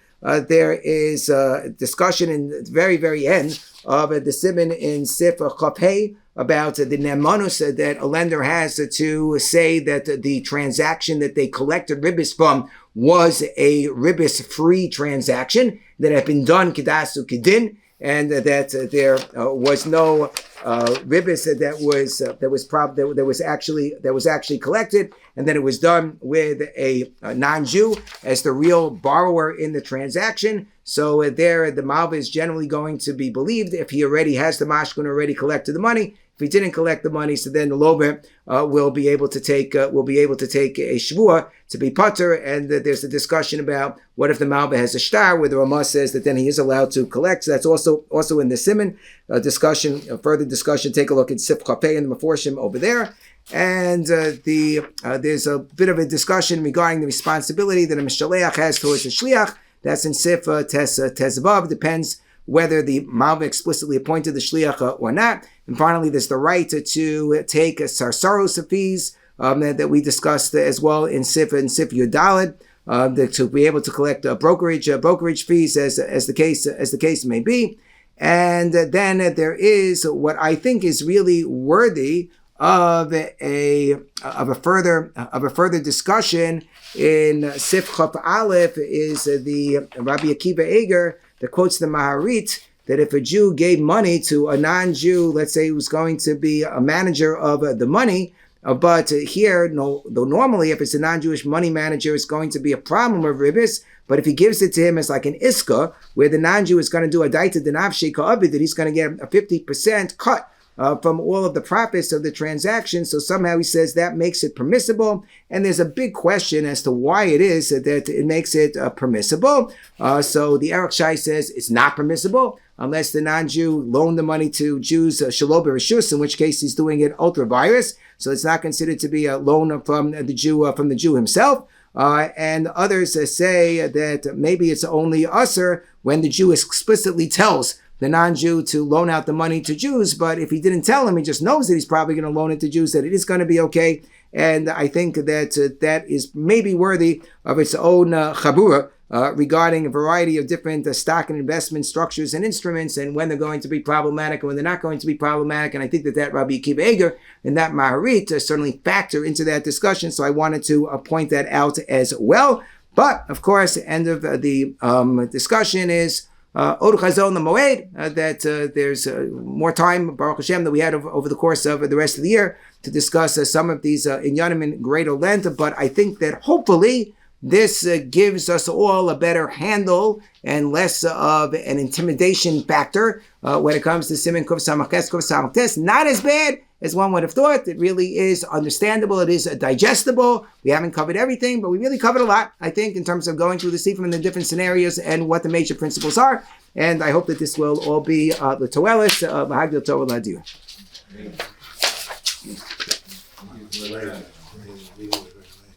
There is a discussion in the very, very end of the Siman in Sif Chaf Hey about the nemanus that a lender has to say that the transaction that they collected Ribbis from was a Ribbis-free transaction that had been done Kedasu Kedin, and that there was no Ribbis that was actually collected, and then it was done with a non-Jew as the real borrower in the transaction. So there, the Malva is generally going to be believed if he already has the mashkun, already collected the money. If he didn't collect the money, so then the lover will be able to take a shvuah to be putter. And there's a discussion about what if the Malva has a shtar, where the Ramah says that then he is allowed to collect. So that's also in the Siman further discussion. Take a look at Sif Chapei and the Meforshim over there. And there's a bit of a discussion regarding the responsibility that a Mishaleach has towards a Shliach. That's in Sif Tezvav. Depends whether the Malva explicitly appointed the Shliach or not. And finally, there's the right to take sarsaros fees that we discussed as well in Sif Yudalid, to be able to collect brokerage fees as the case may be. And then there is what I think is really worthy of a further discussion in Sif Chaf Aleph is the Rabbi Akiva Eger that quotes the Maharit that if a Jew gave money to a non-Jew, let's say who's going to be a manager of the money, but here, though normally if it's a non-Jewish money manager, it's going to be a problem of Ribbis, but if he gives it to him as like an iska, where the non-Jew is going to do a daita denav sheika avid, that he's going to get a 50% cut from all of the profits of the transaction. So somehow he says that makes it permissible. And there's a big question as to why it is that it makes it permissible. So the Erech Shai says it's not permissible unless the non-Jew loaned the money to Jews shelo b'reshus, in which case he's doing it ultra virus. So it's not considered to be a loan from the Jew himself. And others say that maybe it's only usher when the Jew explicitly tells the non-Jew to loan out the money to Jews, but if he didn't tell him, he just knows that he's probably going to loan it to Jews, that it is going to be okay. And I think that that is maybe worthy of its own Chaburah regarding a variety of different stock and investment structures and instruments, and when they're going to be problematic and when they're not going to be problematic. And I think that Rabbi Akiva Eger and that Maharit certainly factor into that discussion. So I wanted to point that out as well. But of course, the end of the discussion is Od Chazon the Moed, that there's more time, Baruch Hashem, that we had over the course of the rest of the year to discuss some of these inyanim in greater length. But I think that hopefully this gives us all a better handle and less of an intimidation factor when it comes to Siman Kuf Samach Tes. Not as bad as one would have thought. It really is understandable. It is digestible. We haven't covered everything, but we really covered a lot, I think, in terms of going through the Sifrim in the different scenarios and what the major principles are. And I hope that this will all be the Toelis, Mahagdil Torah Ladir.